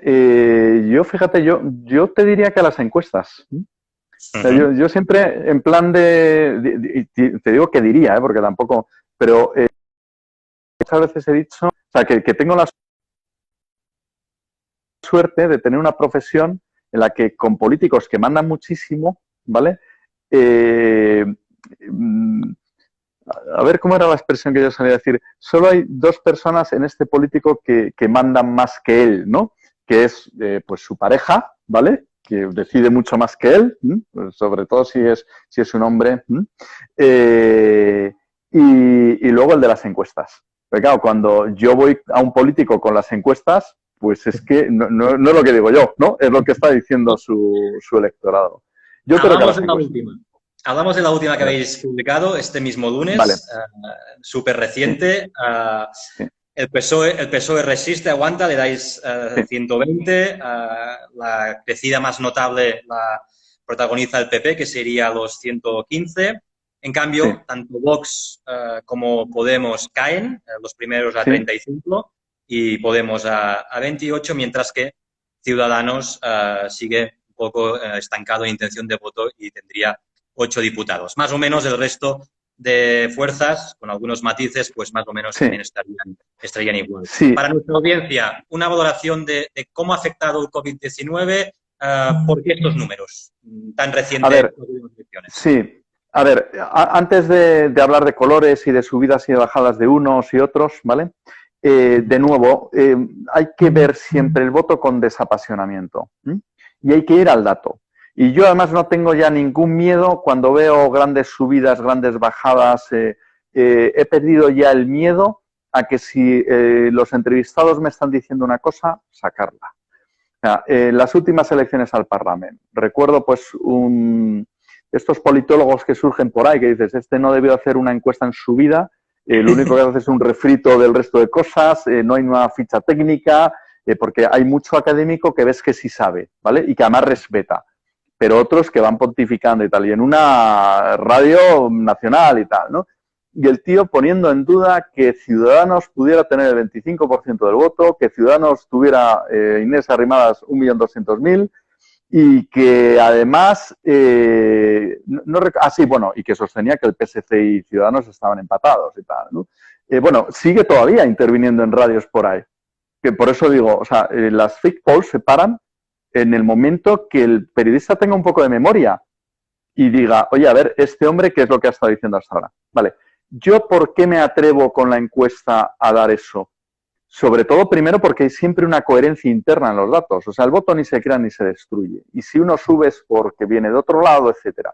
Fíjate, yo te diría que a las encuestas. O sea, yo siempre en plan te digo que diría, porque tampoco, pero muchas veces he dicho, o sea, que tengo la suerte de tener una profesión en la que con políticos que mandan muchísimo, ¿vale? A ver cómo era la expresión que yo solía decir, solo hay dos personas en este político que mandan más que él, ¿no? Que es pues su pareja, ¿vale? Que decide mucho más que él, pues sobre todo si es un hombre, y luego el de las encuestas. Porque claro, cuando yo voy a un político con las encuestas, pues es que no es lo que digo yo, ¿no? Es lo que está diciendo su electorado. Yo creo que Hablamos las de la encuestas. última. Hablamos de la última que A ver, habéis publicado este mismo vale, lunes, súper sí, reciente. sí, El PSOE resiste, aguanta, le dais sí, 120. La crecida más notable la protagoniza el PP, que sería los 115. En sí, cambio, tanto Vox como Podemos caen, los primeros a sí. 35 y Podemos a 28, mientras que Ciudadanos sigue un poco estancado en intención de voto y tendría 8 diputados. Más o menos el resto de fuerzas, con algunos matices, pues más o menos Sí, también estarían igual. sí. Para nuestra audiencia, una valoración de cómo ha afectado el COVID-19, ¿por qué estos números tan A reciente ver, las elecciones? sí. A ver, antes de hablar de colores y de subidas y de bajadas de unos y otros, ¿vale? De nuevo, hay que ver siempre el voto con desapasionamiento, ¿m? Y hay que ir al dato. Y yo además no tengo ya ningún miedo cuando veo grandes subidas, grandes bajadas. He perdido ya el miedo a que si los entrevistados me están diciendo una cosa, sacarla. O sea, las últimas elecciones al Parlamento, recuerdo pues estos politólogos que surgen por ahí, que dices, este no debió hacer una encuesta en su vida, lo único que hace es un refrito del resto de cosas, no hay una ficha técnica, porque hay mucho académico que ves que sí sabe, ¿vale? Y que además respeta, pero otros que van pontificando y tal, y en una radio nacional y tal, ¿no? Y el tío poniendo en duda que Ciudadanos pudiera tener el 25% del voto, que Ciudadanos tuviera, Inés Arrimadas, 1.200.000, y que además, sí, bueno, y que sostenía que el PSC y Ciudadanos estaban empatados y tal, ¿no? Bueno, sigue todavía interviniendo en radios por ahí, que por eso digo, o sea, las fake polls se paran en el momento que el periodista tenga un poco de memoria y diga, oye, a ver, este hombre, ¿qué es lo que ha estado diciendo hasta ahora? Vale, ¿yo por qué me atrevo con la encuesta a dar eso? Sobre todo, primero, porque hay siempre una coherencia interna en los datos. O sea, el voto ni se crea ni se destruye. Y si uno sube es porque viene de otro lado, etcétera.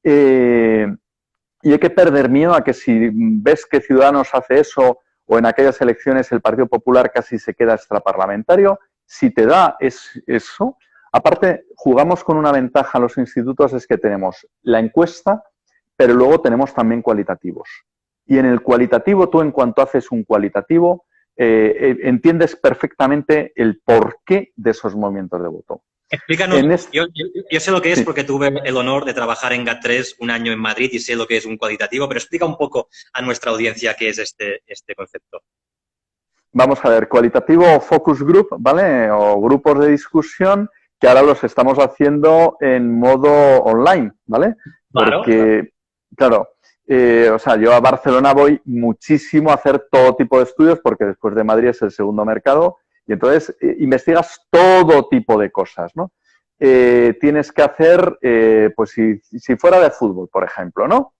Y hay que perder miedo a que si ves que Ciudadanos hace eso o en aquellas elecciones el Partido Popular casi se queda extraparlamentario, si te da eso, aparte jugamos con una ventaja los institutos, es que tenemos la encuesta, pero luego tenemos también cualitativos. Y en el cualitativo, tú en cuanto haces un cualitativo, entiendes perfectamente el porqué de esos movimientos de voto. Explícanos, yo sé lo que es Sí. porque tuve el honor de trabajar en GAT3 un año en Madrid y sé lo que es un cualitativo, pero explica un poco a nuestra audiencia qué es este concepto. Vamos a ver, cualitativo o focus group, ¿vale? O grupos de discusión que ahora los estamos haciendo en modo online, ¿vale? Claro. Porque, claro, o sea, yo a Barcelona voy muchísimo a hacer todo tipo de estudios porque después de Madrid es el segundo mercado y entonces investigas todo tipo de cosas, ¿no? Tienes que hacer, pues si fuera de fútbol, por ejemplo, ¿no?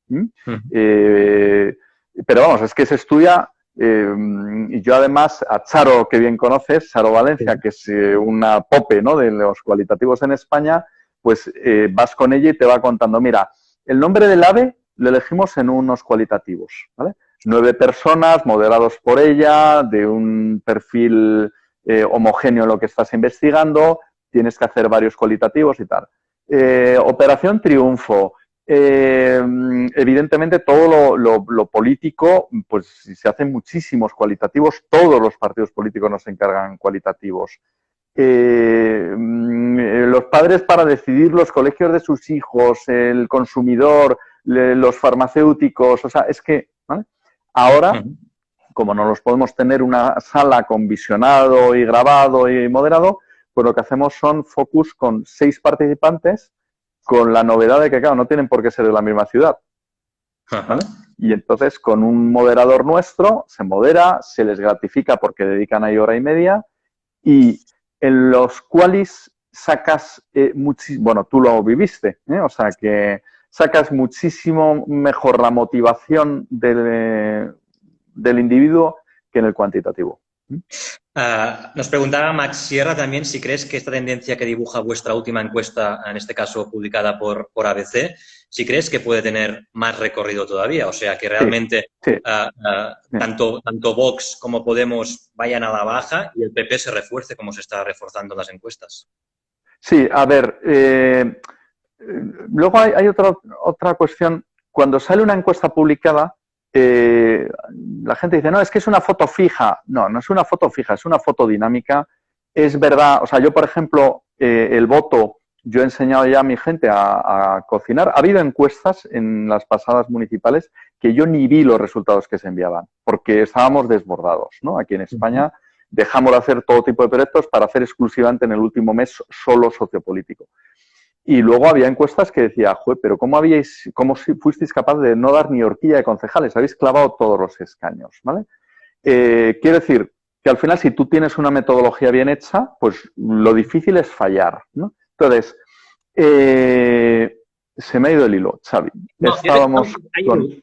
Pero vamos, es que se estudia, y yo además a Charo, que bien conoces, Charo Valencia, que es una pope, ¿no?, de los cualitativos en España, pues vas con ella y te va contando, mira, el nombre del ave lo elegimos en unos cualitativos, ¿vale? 9 personas, moderados por ella, de un perfil homogéneo en lo que estás investigando, tienes que hacer varios cualitativos y tal. Operación Triunfo. Evidentemente todo lo político, pues se hacen muchísimos cualitativos, todos los partidos políticos nos encargan cualitativos. Los padres para decidir los colegios de sus hijos, el consumidor, los farmacéuticos, o sea, es que, ¿vale? Ahora, como no los podemos tener una sala con visionado y grabado y moderado, pues lo que hacemos son focus con 6 participantes, con la novedad de que, claro, no tienen por qué ser de la misma ciudad, ¿vale? Y entonces, con un moderador nuestro, se modera, se les gratifica porque dedican ahí hora y media, y en los cuales sacas bueno, tú lo viviste, o sea que sacas muchísimo mejor la motivación del individuo que en el cuantitativo. Nos preguntaba Max Sierra también si crees que esta tendencia que dibuja vuestra última encuesta, en este caso publicada por ABC, si crees que puede tener más recorrido todavía. O sea, que realmente sí. Tanto Vox como Podemos vayan a la baja y el PP se refuerce como se está reforzando en las encuestas. Sí, a ver, luego hay otra cuestión. Cuando sale una encuesta publicada, la gente dice, no, es que es una foto fija. No, no es una foto fija, es una foto dinámica. Es verdad, o sea, yo, por ejemplo, el voto, yo he enseñado ya a mi gente a cocinar. Ha habido encuestas en las pasadas municipales que yo ni vi los resultados que se enviaban, porque estábamos desbordados, ¿no? Aquí en España dejamos de hacer todo tipo de proyectos para hacer exclusivamente en el último mes solo sociopolítico. Y luego había encuestas que decía, pero ¿cómo fuisteis capaz de no dar ni horquilla de concejales? Habéis clavado todos los escaños, ¿vale? Quiero decir que al final, si tú tienes una metodología bien hecha, pues lo difícil es fallar, ¿no? Entonces, se me ha ido el hilo, Xavi. No,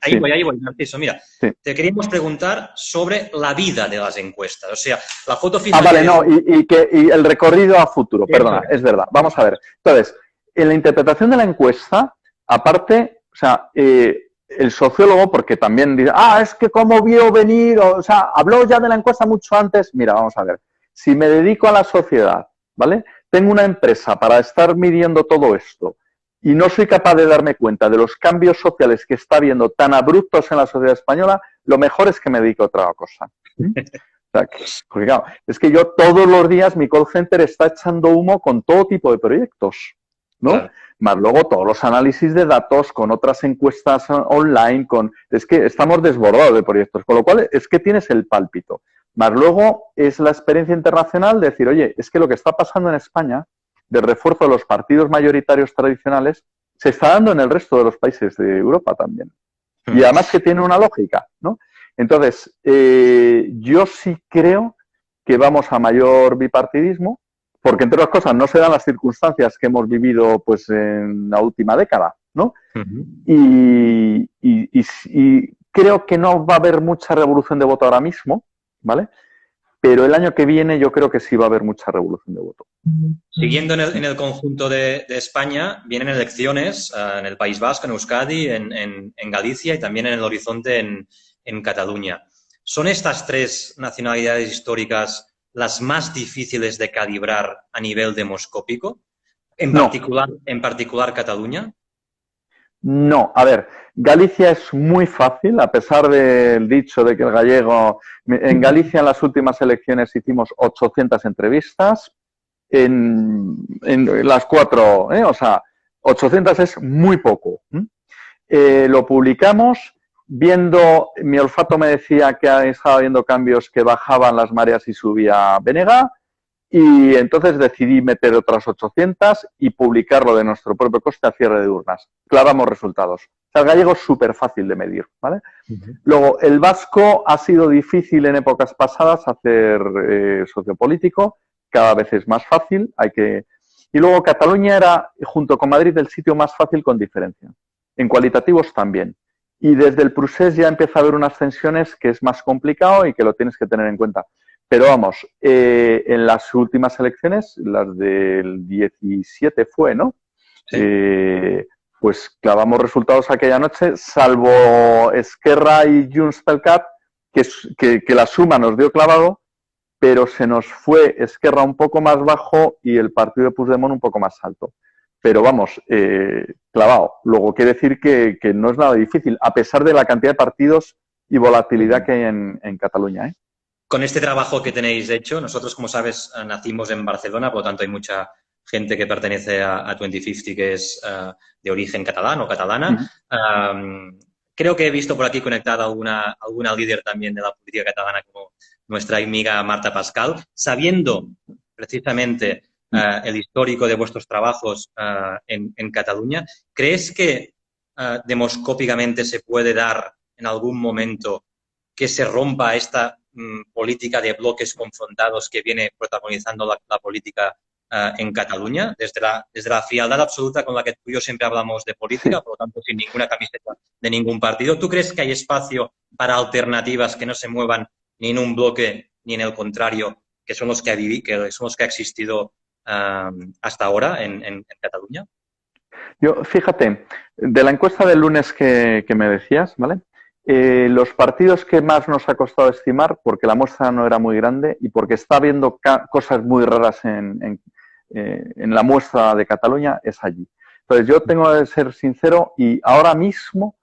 ahí voy, Narciso. Mira, sí. Te queríamos preguntar sobre la vida de las encuestas. O sea, la foto fija... vale, no, y el recorrido a futuro, perdona, es verdad. Vamos a ver. Entonces, en la interpretación de la encuesta, aparte, o sea, el sociólogo, porque también dice, es que cómo vio venir, o sea, habló ya de la encuesta mucho antes. Mira, vamos a ver. Si me dedico a la sociedad, ¿vale? Tengo una empresa para estar midiendo todo esto y no soy capaz de darme cuenta de los cambios sociales que está habiendo tan abruptos en la sociedad española, lo mejor es que me dedique a otra cosa. O sea, porque claro, es que yo todos los días mi call center está echando humo con todo tipo de proyectos, ¿no? Claro. Más luego todos los análisis de datos con otras encuestas online, es que estamos desbordados de proyectos, con lo cual es que tienes el pálpito. Más luego es la experiencia internacional de decir, oye, es que lo que está pasando en España, del refuerzo de los partidos mayoritarios tradicionales, se está dando en el resto de los países de Europa también. Y además que tiene una lógica, ¿no? Entonces, yo sí creo que vamos a mayor bipartidismo, porque entre otras cosas no se dan las circunstancias que hemos vivido pues en la última década, ¿no? Y creo que no va a haber mucha revolución de voto ahora mismo, ¿vale? Pero el año que viene yo creo que sí va a haber mucha revolución de voto. Siguiendo en el conjunto de España, vienen elecciones en el País Vasco, en Euskadi, en Galicia y también en el horizonte en Cataluña. ¿Son estas tres nacionalidades históricas las más difíciles de calibrar a nivel demoscópico? ¿En particular Cataluña? No, a ver, Galicia es muy fácil, a pesar del dicho de que el gallego... En Galicia en las últimas elecciones hicimos 800 entrevistas en las 4, o sea, 800 es muy poco. Lo publicamos viendo, mi olfato me decía que estaba viendo cambios que bajaban las mareas y subía Benega, y entonces decidí meter otras 800 y publicarlo de nuestro propio coste a cierre de urnas. Clavamos resultados. O sea, el gallego es súper fácil de medir, ¿vale? Luego, el vasco ha sido difícil en épocas pasadas hacer sociopolítico, cada vez es más fácil, Y luego Cataluña era, junto con Madrid, el sitio más fácil con diferencia. En cualitativos también. Y desde el Prusés ya empieza a haber unas tensiones que es más complicado y que lo tienes que tener en cuenta. Pero vamos, en las últimas elecciones, las del 17 fue, ¿no? Sí. Pues clavamos resultados aquella noche, salvo Esquerra y Junts pel Cat, que la suma nos dio clavado, pero se nos fue Esquerra un poco más bajo y el partido de Puigdemont un poco más alto. Pero vamos, clavado. Luego quiere decir que no es nada difícil, a pesar de la cantidad de partidos y volatilidad que hay en Cataluña, ¿eh? Con este trabajo que tenéis hecho, nosotros, como sabes, nacimos en Barcelona, por lo tanto hay mucha gente que pertenece a 2050 que es de origen catalán o catalana. Creo que he visto por aquí conectada alguna líder también de la política catalana como nuestra amiga Marta Pascal. Sabiendo precisamente el histórico de vuestros trabajos en Cataluña, ¿crees que demoscópicamente se puede dar en algún momento que se rompa esta política de bloques confrontados que viene protagonizando la política en Cataluña, desde la frialdad absoluta con la que tú y yo siempre hablamos de política, por lo tanto, sin ninguna camiseta de ningún partido. ¿Tú crees que hay espacio para alternativas que no se muevan ni en un bloque ni en el contrario, que son los que ha existido hasta ahora en Cataluña? Yo, fíjate, de la encuesta del lunes que me decías, ¿vale? Los partidos que más nos ha costado estimar, porque la muestra no era muy grande y porque está habiendo cosas muy raras en la muestra de Cataluña, es allí. Entonces, yo tengo que ser sincero y ahora mismo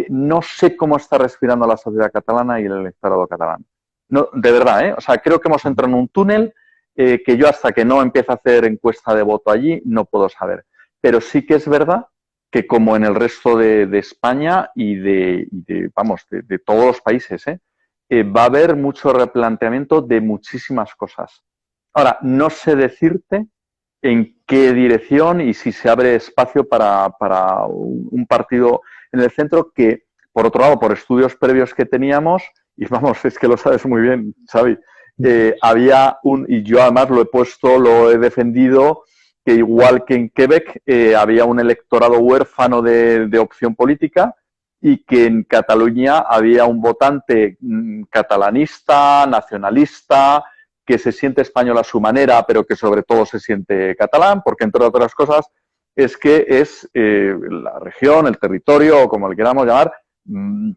no sé cómo está respirando la sociedad catalana y el electorado catalán. No, de verdad, ¿eh? O sea, creo que hemos entrado en un túnel que yo hasta que no empiece a hacer encuesta de voto allí no puedo saber. Pero sí que es verdad que como en el resto de España y de todos los países, va a haber mucho replanteamiento de muchísimas cosas. Ahora, no sé decirte en qué dirección y si se abre espacio para un partido en el centro que, por otro lado, por estudios previos que teníamos, y vamos, es que lo sabes muy bien, Xavi, había y yo además lo he defendido, que igual que en Quebec había un electorado huérfano de opción política y que en Cataluña había un votante catalanista, nacionalista, que se siente español a su manera, pero que sobre todo se siente catalán, porque entre otras cosas es que es la región, el territorio, o como le queramos llamar,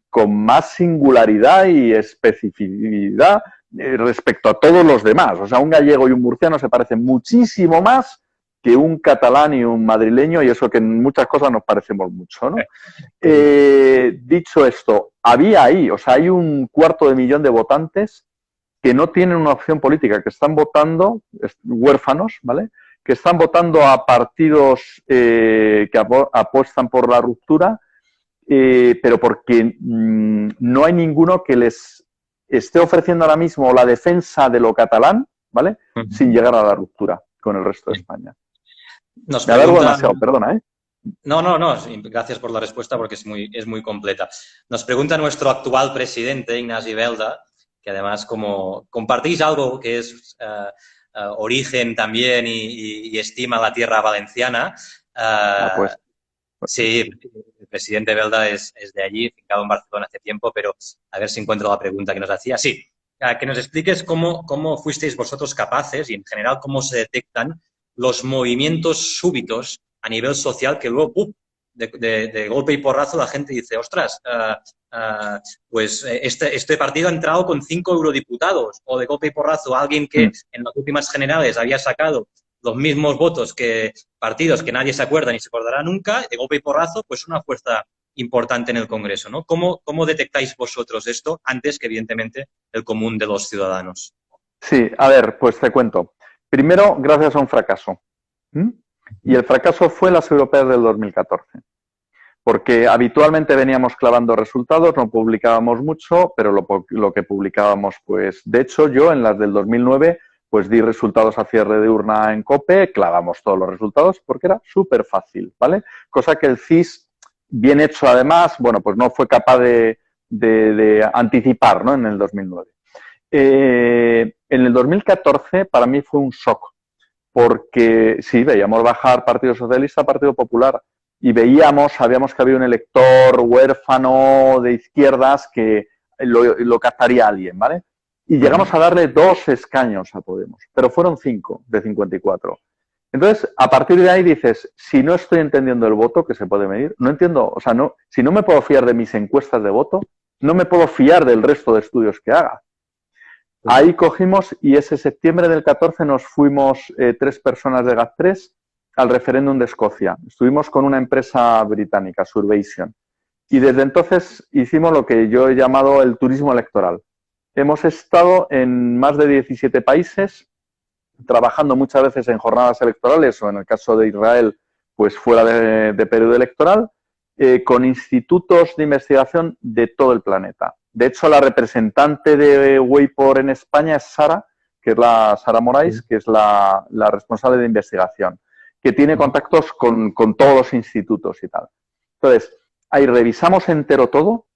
con más singularidad y especificidad respecto a todos los demás. O sea, un gallego y un murciano se parecen muchísimo más que un catalán y un madrileño, y eso que en muchas cosas nos parecemos mucho, ¿no? Dicho esto, había ahí, o sea, hay 250.000 de votantes que no tienen una opción política, que están votando, huérfanos, ¿vale?, que están votando a partidos que apuestan por la ruptura, pero porque no hay ninguno que les esté ofreciendo ahora mismo la defensa de lo catalán, ¿vale?, sin llegar a la ruptura con el resto de España. Nos Me alargo demasiado, perdona, ¿eh? No, gracias por la respuesta porque es muy completa. Nos pregunta nuestro actual presidente, Ignasi Belda, que además como compartís algo que es origen también y estima la tierra valenciana. Pues. Sí, el presidente Belda es de allí, fincado en Barcelona hace tiempo, pero a ver si encuentro la pregunta que nos hacía. Sí, que nos expliques cómo fuisteis vosotros capaces y en general cómo se detectan los movimientos súbitos a nivel social que luego, de golpe y porrazo, la gente dice, ostras, pues este partido ha entrado con 5 eurodiputados, o de golpe y porrazo alguien que en las últimas generales había sacado los mismos votos que partidos que nadie se acuerda ni se acordará nunca, de golpe y porrazo, pues una fuerza importante en el Congreso, ¿no? ¿Cómo detectáis vosotros esto antes que, evidentemente, el común de los ciudadanos? Sí, a ver, pues te cuento. Primero, gracias a un fracaso. Y el fracaso fue las europeas del 2014. Porque habitualmente veníamos clavando resultados, no publicábamos mucho, pero lo que publicábamos, pues, de hecho, yo en las del 2009, pues di resultados a cierre de urna en COPE, clavamos todos los resultados porque era súper fácil, ¿vale? Cosa que el CIS, bien hecho además, bueno, pues no fue capaz de anticipar, ¿no?, en el 2009. En el 2014 para mí fue un shock, porque sí, veíamos bajar Partido Socialista, Partido Popular, y sabíamos que había un elector huérfano de izquierdas que lo captaría alguien, ¿vale? Y llegamos a darle 2 escaños a Podemos, pero fueron 5 de 54. Entonces, a partir de ahí dices, si no estoy entendiendo el voto, que se puede medir, no entiendo, o sea, no, si no me puedo fiar de mis encuestas de voto, no me puedo fiar del resto de estudios que haga. Ahí cogimos y ese septiembre del 14 nos fuimos 3 personas de GAT3 al referéndum de Escocia. Estuvimos con una empresa británica, Survation, y desde entonces hicimos lo que yo he llamado el turismo electoral. Hemos estado en más de 17 países, trabajando muchas veces en jornadas electorales o en el caso de Israel, pues fuera de periodo electoral, con institutos de investigación de todo el planeta. De hecho, la representante de Waypor en España es Sara, que es Sara Morais, que es la responsable de investigación, que tiene contactos con todos los institutos y tal. Entonces, ahí revisamos entero todo,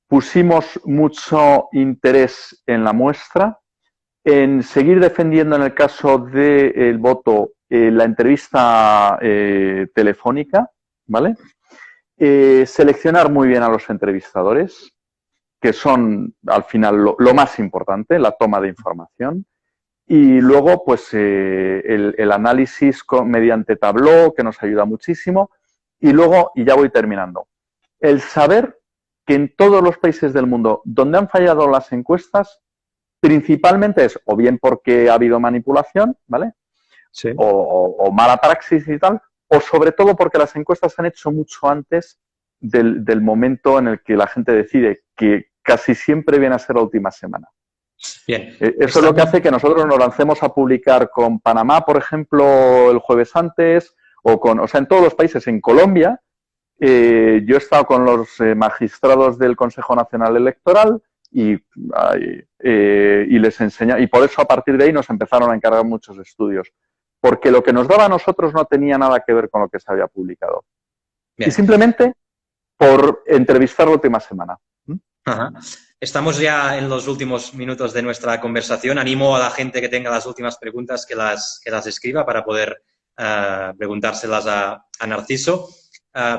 pusimos mucho interés en la muestra en seguir defendiendo en el caso del voto la entrevista telefónica, ¿vale? Seleccionar muy bien a los entrevistadores, que son al final lo más importante, la toma de información. Y luego, pues, el análisis mediante Tableau, que nos ayuda muchísimo. Y luego, y ya voy terminando, el saber que en todos los países del mundo donde han fallado las encuestas, principalmente es o bien porque ha habido manipulación, ¿vale? Sí. O mala praxis y tal, o sobre todo porque las encuestas se han hecho mucho antes del momento en el que la gente decide, que casi siempre viene a ser la última semana. Bien. Eso es lo que hace que nosotros nos lancemos a publicar con Panamá, por ejemplo, el jueves antes, o sea, en todos los países. En Colombia, yo he estado con los magistrados del Consejo Nacional Electoral y les enseña, y por eso a partir de ahí nos empezaron a encargar muchos estudios, porque lo que nos daba a nosotros no tenía nada que ver con lo que se había publicado. Bien. Y simplemente por entrevistar la última semana. Ajá. Estamos ya en los últimos minutos de nuestra conversación. Animo a la gente que tenga las últimas preguntas que las escriba para poder preguntárselas a Narciso.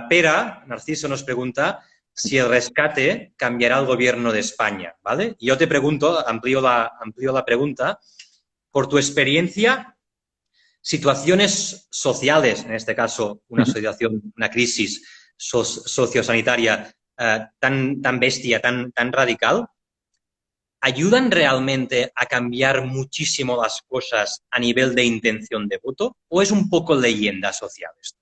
Pera, Narciso nos pregunta si el rescate cambiará el gobierno de España, ¿vale? Y yo te pregunto, amplío la pregunta, por tu experiencia, situaciones sociales, en este caso una situación, una crisis sociosanitaria tan bestia, tan radical, ¿ayudan realmente a cambiar muchísimo las cosas a nivel de intención de voto? ¿O es un poco leyenda social esto?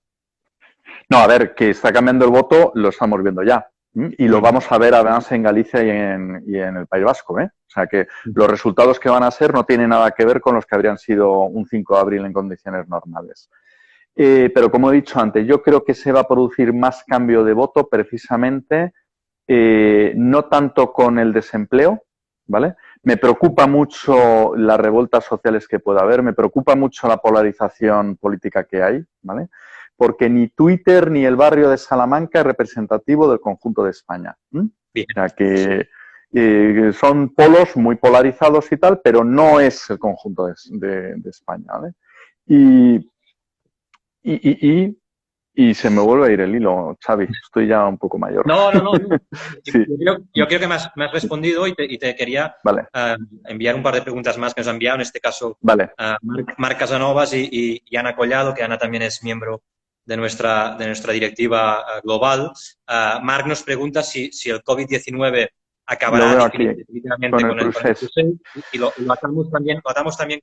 No, a ver, que está cambiando el voto lo estamos viendo ya. Y lo vamos a ver además en Galicia y en el País Vasco. O sea que los resultados que van a ser no tienen nada que ver con los que habrían sido un 5 de abril en condiciones normales. Pero como he dicho antes, yo creo que se va a producir más cambio de voto precisamente no tanto con el desempleo, ¿vale? Me preocupa mucho las revueltas sociales que pueda haber, me preocupa mucho la polarización política que hay, ¿vale? Porque ni Twitter ni el barrio de Salamanca es representativo del conjunto de España. Bien. O sea que son polos muy polarizados y tal, pero no es el conjunto de España, ¿vale? Y se me vuelve a ir el hilo, Xavi, estoy ya un poco mayor. No. Sí. Yo creo que me has respondido y te quería enviar un par de preguntas más que nos han enviado, en este caso Marc Casanovas y Ana Collado, que Ana también es miembro de nuestra directiva global. Marc nos pregunta si el COVID-19 acabará definitivamente con el proceso. Y lo atamos también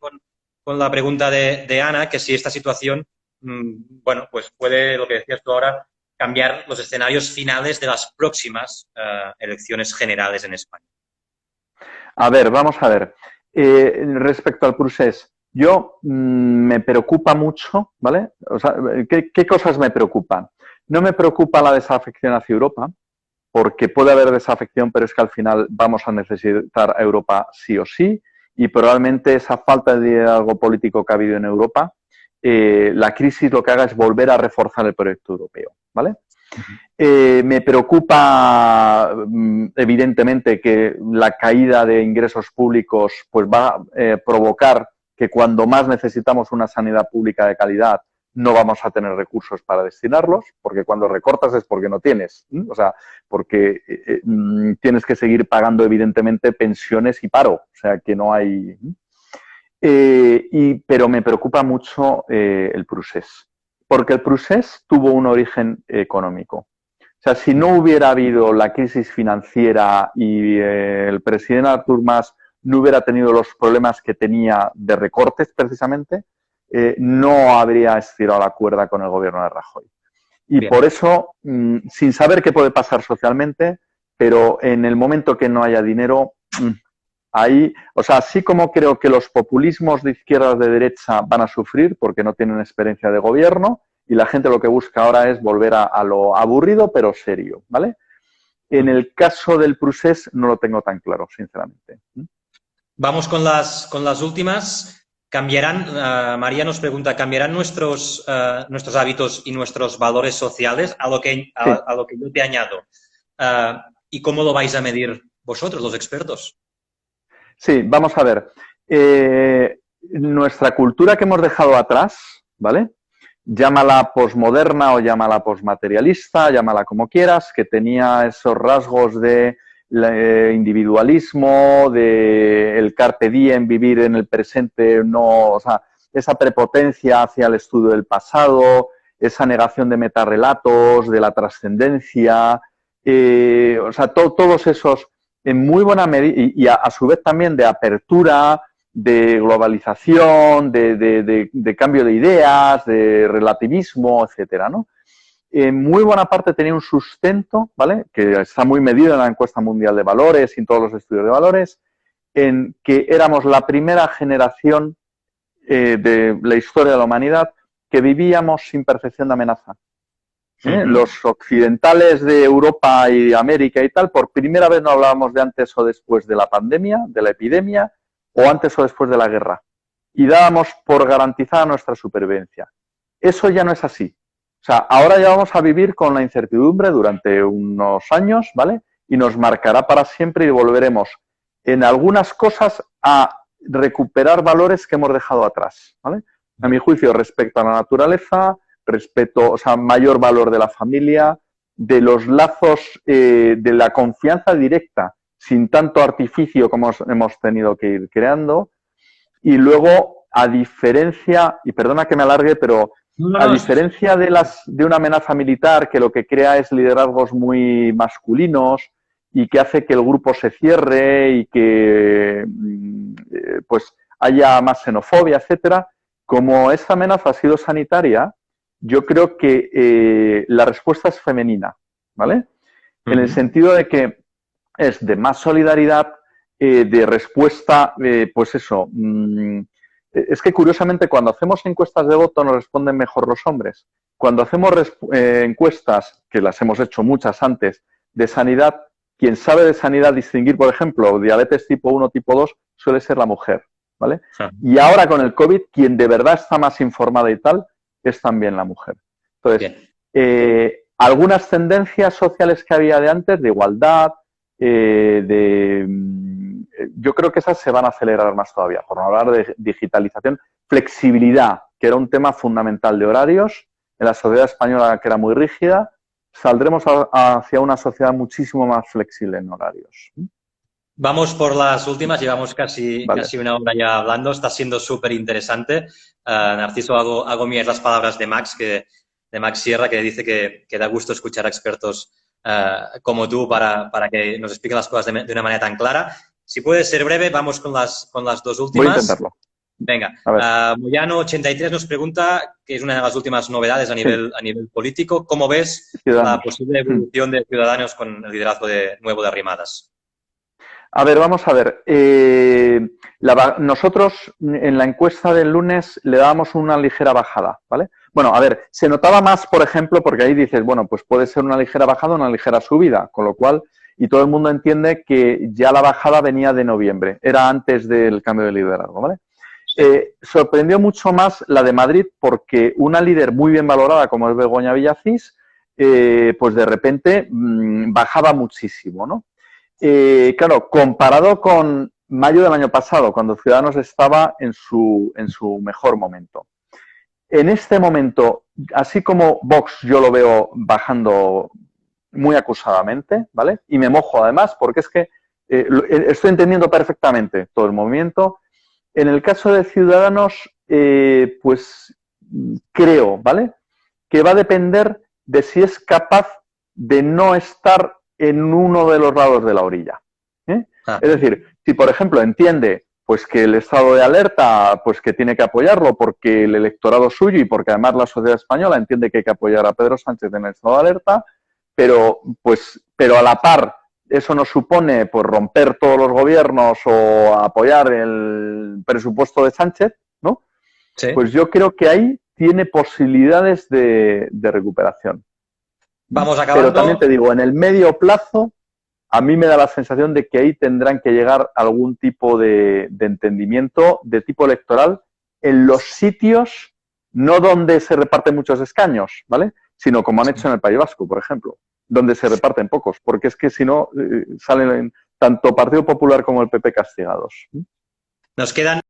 con la pregunta de Ana, que si esta situación bueno, pues puede, lo que decías tú ahora, cambiar los escenarios finales de las próximas elecciones generales en España. A ver, vamos a ver. Respecto al procés, yo me preocupa mucho, ¿vale? O sea, ¿qué cosas me preocupan? No me preocupa la desafección hacia Europa, porque puede haber desafección, pero es que al final vamos a necesitar a Europa sí o sí, y probablemente esa falta de liderazgo político que ha habido en Europa, la crisis lo que haga es volver a reforzar el proyecto europeo, ¿vale? Me preocupa, evidentemente, que la caída de ingresos públicos pues va a provocar que cuando más necesitamos una sanidad pública de calidad no vamos a tener recursos para destinarlos, porque cuando recortas es porque no tienes, o sea, porque tienes que seguir pagando, evidentemente, pensiones y paro, o sea, que no hay... pero me preocupa mucho el procés, porque el procés tuvo un origen económico. O sea, si no hubiera habido la crisis financiera y el presidente Artur Mas no hubiera tenido los problemas que tenía de recortes precisamente, no habría estirado la cuerda con el gobierno de Rajoy. Y por eso, sin saber qué puede pasar socialmente, pero en el momento que no haya dinero... Ahí, o sea, así como creo que los populismos de izquierda o de derecha van a sufrir porque no tienen experiencia de gobierno y la gente lo que busca ahora es volver a lo aburrido pero serio, ¿vale? En el caso del procés no lo tengo tan claro, sinceramente. Vamos con las últimas. ¿Cambiarán, María nos pregunta, ¿cambiarán nuestros hábitos y nuestros valores sociales a lo que yo te añado? ¿Y cómo lo vais a medir vosotros, los expertos? Sí, vamos a ver. Nuestra cultura que hemos dejado atrás, ¿vale? Llámala posmoderna o llámala posmaterialista, llámala como quieras, que tenía esos rasgos de individualismo, de el carpe diem, vivir en el presente, no, o sea, esa prepotencia hacia el estudio del pasado, esa negación de metarrelatos, de la trascendencia, o sea, todos esos, en muy buena medida, y a su vez también de apertura, de globalización, de cambio de ideas, de relativismo, etcétera, ¿no? En muy buena parte tenía un sustento, ¿vale? Que está muy medido en la encuesta mundial de valores y en todos los estudios de valores, en que éramos la primera generación de la historia de la humanidad que vivíamos sin percepción de amenaza. Los occidentales de Europa y América y tal, por primera vez no hablábamos de antes o después de la pandemia, de la epidemia, o antes o después de la guerra. Y dábamos por garantizada nuestra supervivencia. Eso ya no es así. O sea, ahora ya vamos a vivir con la incertidumbre durante unos años, ¿vale? Y nos marcará para siempre y volveremos en algunas cosas a recuperar valores que hemos dejado atrás, ¿vale? A mi juicio, respecto a la naturaleza, respeto, o sea, mayor valor de la familia, de los lazos, de la confianza directa, sin tanto artificio como hemos tenido que ir creando. Y luego, a diferencia, y perdona que me alargue, pero a diferencia de una amenaza militar que lo que crea es liderazgos muy masculinos y que hace que el grupo se cierre y que pues haya más xenofobia, etcétera, como esta amenaza ha sido sanitaria, yo creo que la respuesta es femenina, ¿vale? En el sentido de que es de más solidaridad, de respuesta, pues eso. Es que curiosamente cuando hacemos encuestas de voto nos responden mejor los hombres. Cuando hacemos encuestas, que las hemos hecho muchas antes, de sanidad, quien sabe de sanidad distinguir, por ejemplo, diabetes tipo 1, tipo 2, suele ser la mujer, ¿vale? Sí. Y ahora con el COVID, quien de verdad está más informada y tal, es también la mujer. Entonces, algunas tendencias sociales que había de antes, de igualdad, yo creo que esas se van a acelerar más todavía, por no hablar de digitalización, flexibilidad, que era un tema fundamental de horarios, en la sociedad española que era muy rígida, saldremos hacia una sociedad muchísimo más flexible en horarios. Vamos por las últimas, llevamos casi una hora ya hablando, está siendo súper interesante. Narciso, hago mías las palabras de Max Sierra, que dice que da gusto escuchar a expertos como tú para que nos expliquen las cosas de una manera tan clara. Si puedes ser breve, vamos con las dos últimas. Voy a intentarlo. Venga, Moyano83 nos pregunta, que es una de las últimas novedades a nivel político, ¿cómo ves la posible evolución de Ciudadanos con el liderazgo nuevo de Arrimadas? A ver, vamos a ver. Nosotros en la encuesta del lunes le dábamos una ligera bajada, ¿vale? Bueno, a ver, se notaba más, por ejemplo, porque ahí dices, bueno, pues puede ser una ligera bajada o una ligera subida, con lo cual, y todo el mundo entiende que ya la bajada venía de noviembre, era antes del cambio de liderazgo, ¿vale? Sorprendió mucho más la de Madrid porque una líder muy bien valorada como es Begoña Villacís, pues de repente bajaba muchísimo, ¿no? Claro, comparado con mayo del año pasado, cuando Ciudadanos estaba en su mejor momento. En este momento, así como Vox yo lo veo bajando muy acusadamente, ¿vale? Y me mojo además porque es que estoy entendiendo perfectamente todo el movimiento. En el caso de Ciudadanos, pues creo, ¿vale? Que va a depender de si es capaz de no estar en uno de los lados de la orilla. Es decir, si por ejemplo entiende pues que el estado de alerta, pues que tiene que apoyarlo porque el electorado suyo y porque además la sociedad española entiende que hay que apoyar a Pedro Sánchez en el estado de alerta, pero a la par eso no supone pues romper todos los gobiernos o apoyar el presupuesto de Sánchez, ¿no? Sí. Pues yo creo que ahí tiene posibilidades de recuperación. Vamos acabando. Pero también te digo, en el medio plazo, a mí me da la sensación de que ahí tendrán que llegar a algún tipo de entendimiento de tipo electoral en los sitios, no donde se reparten muchos escaños, ¿vale? Sino como han hecho en el País Vasco, por ejemplo, donde se reparten pocos, porque es que si no salen tanto Partido Popular como el PP castigados. Nos quedan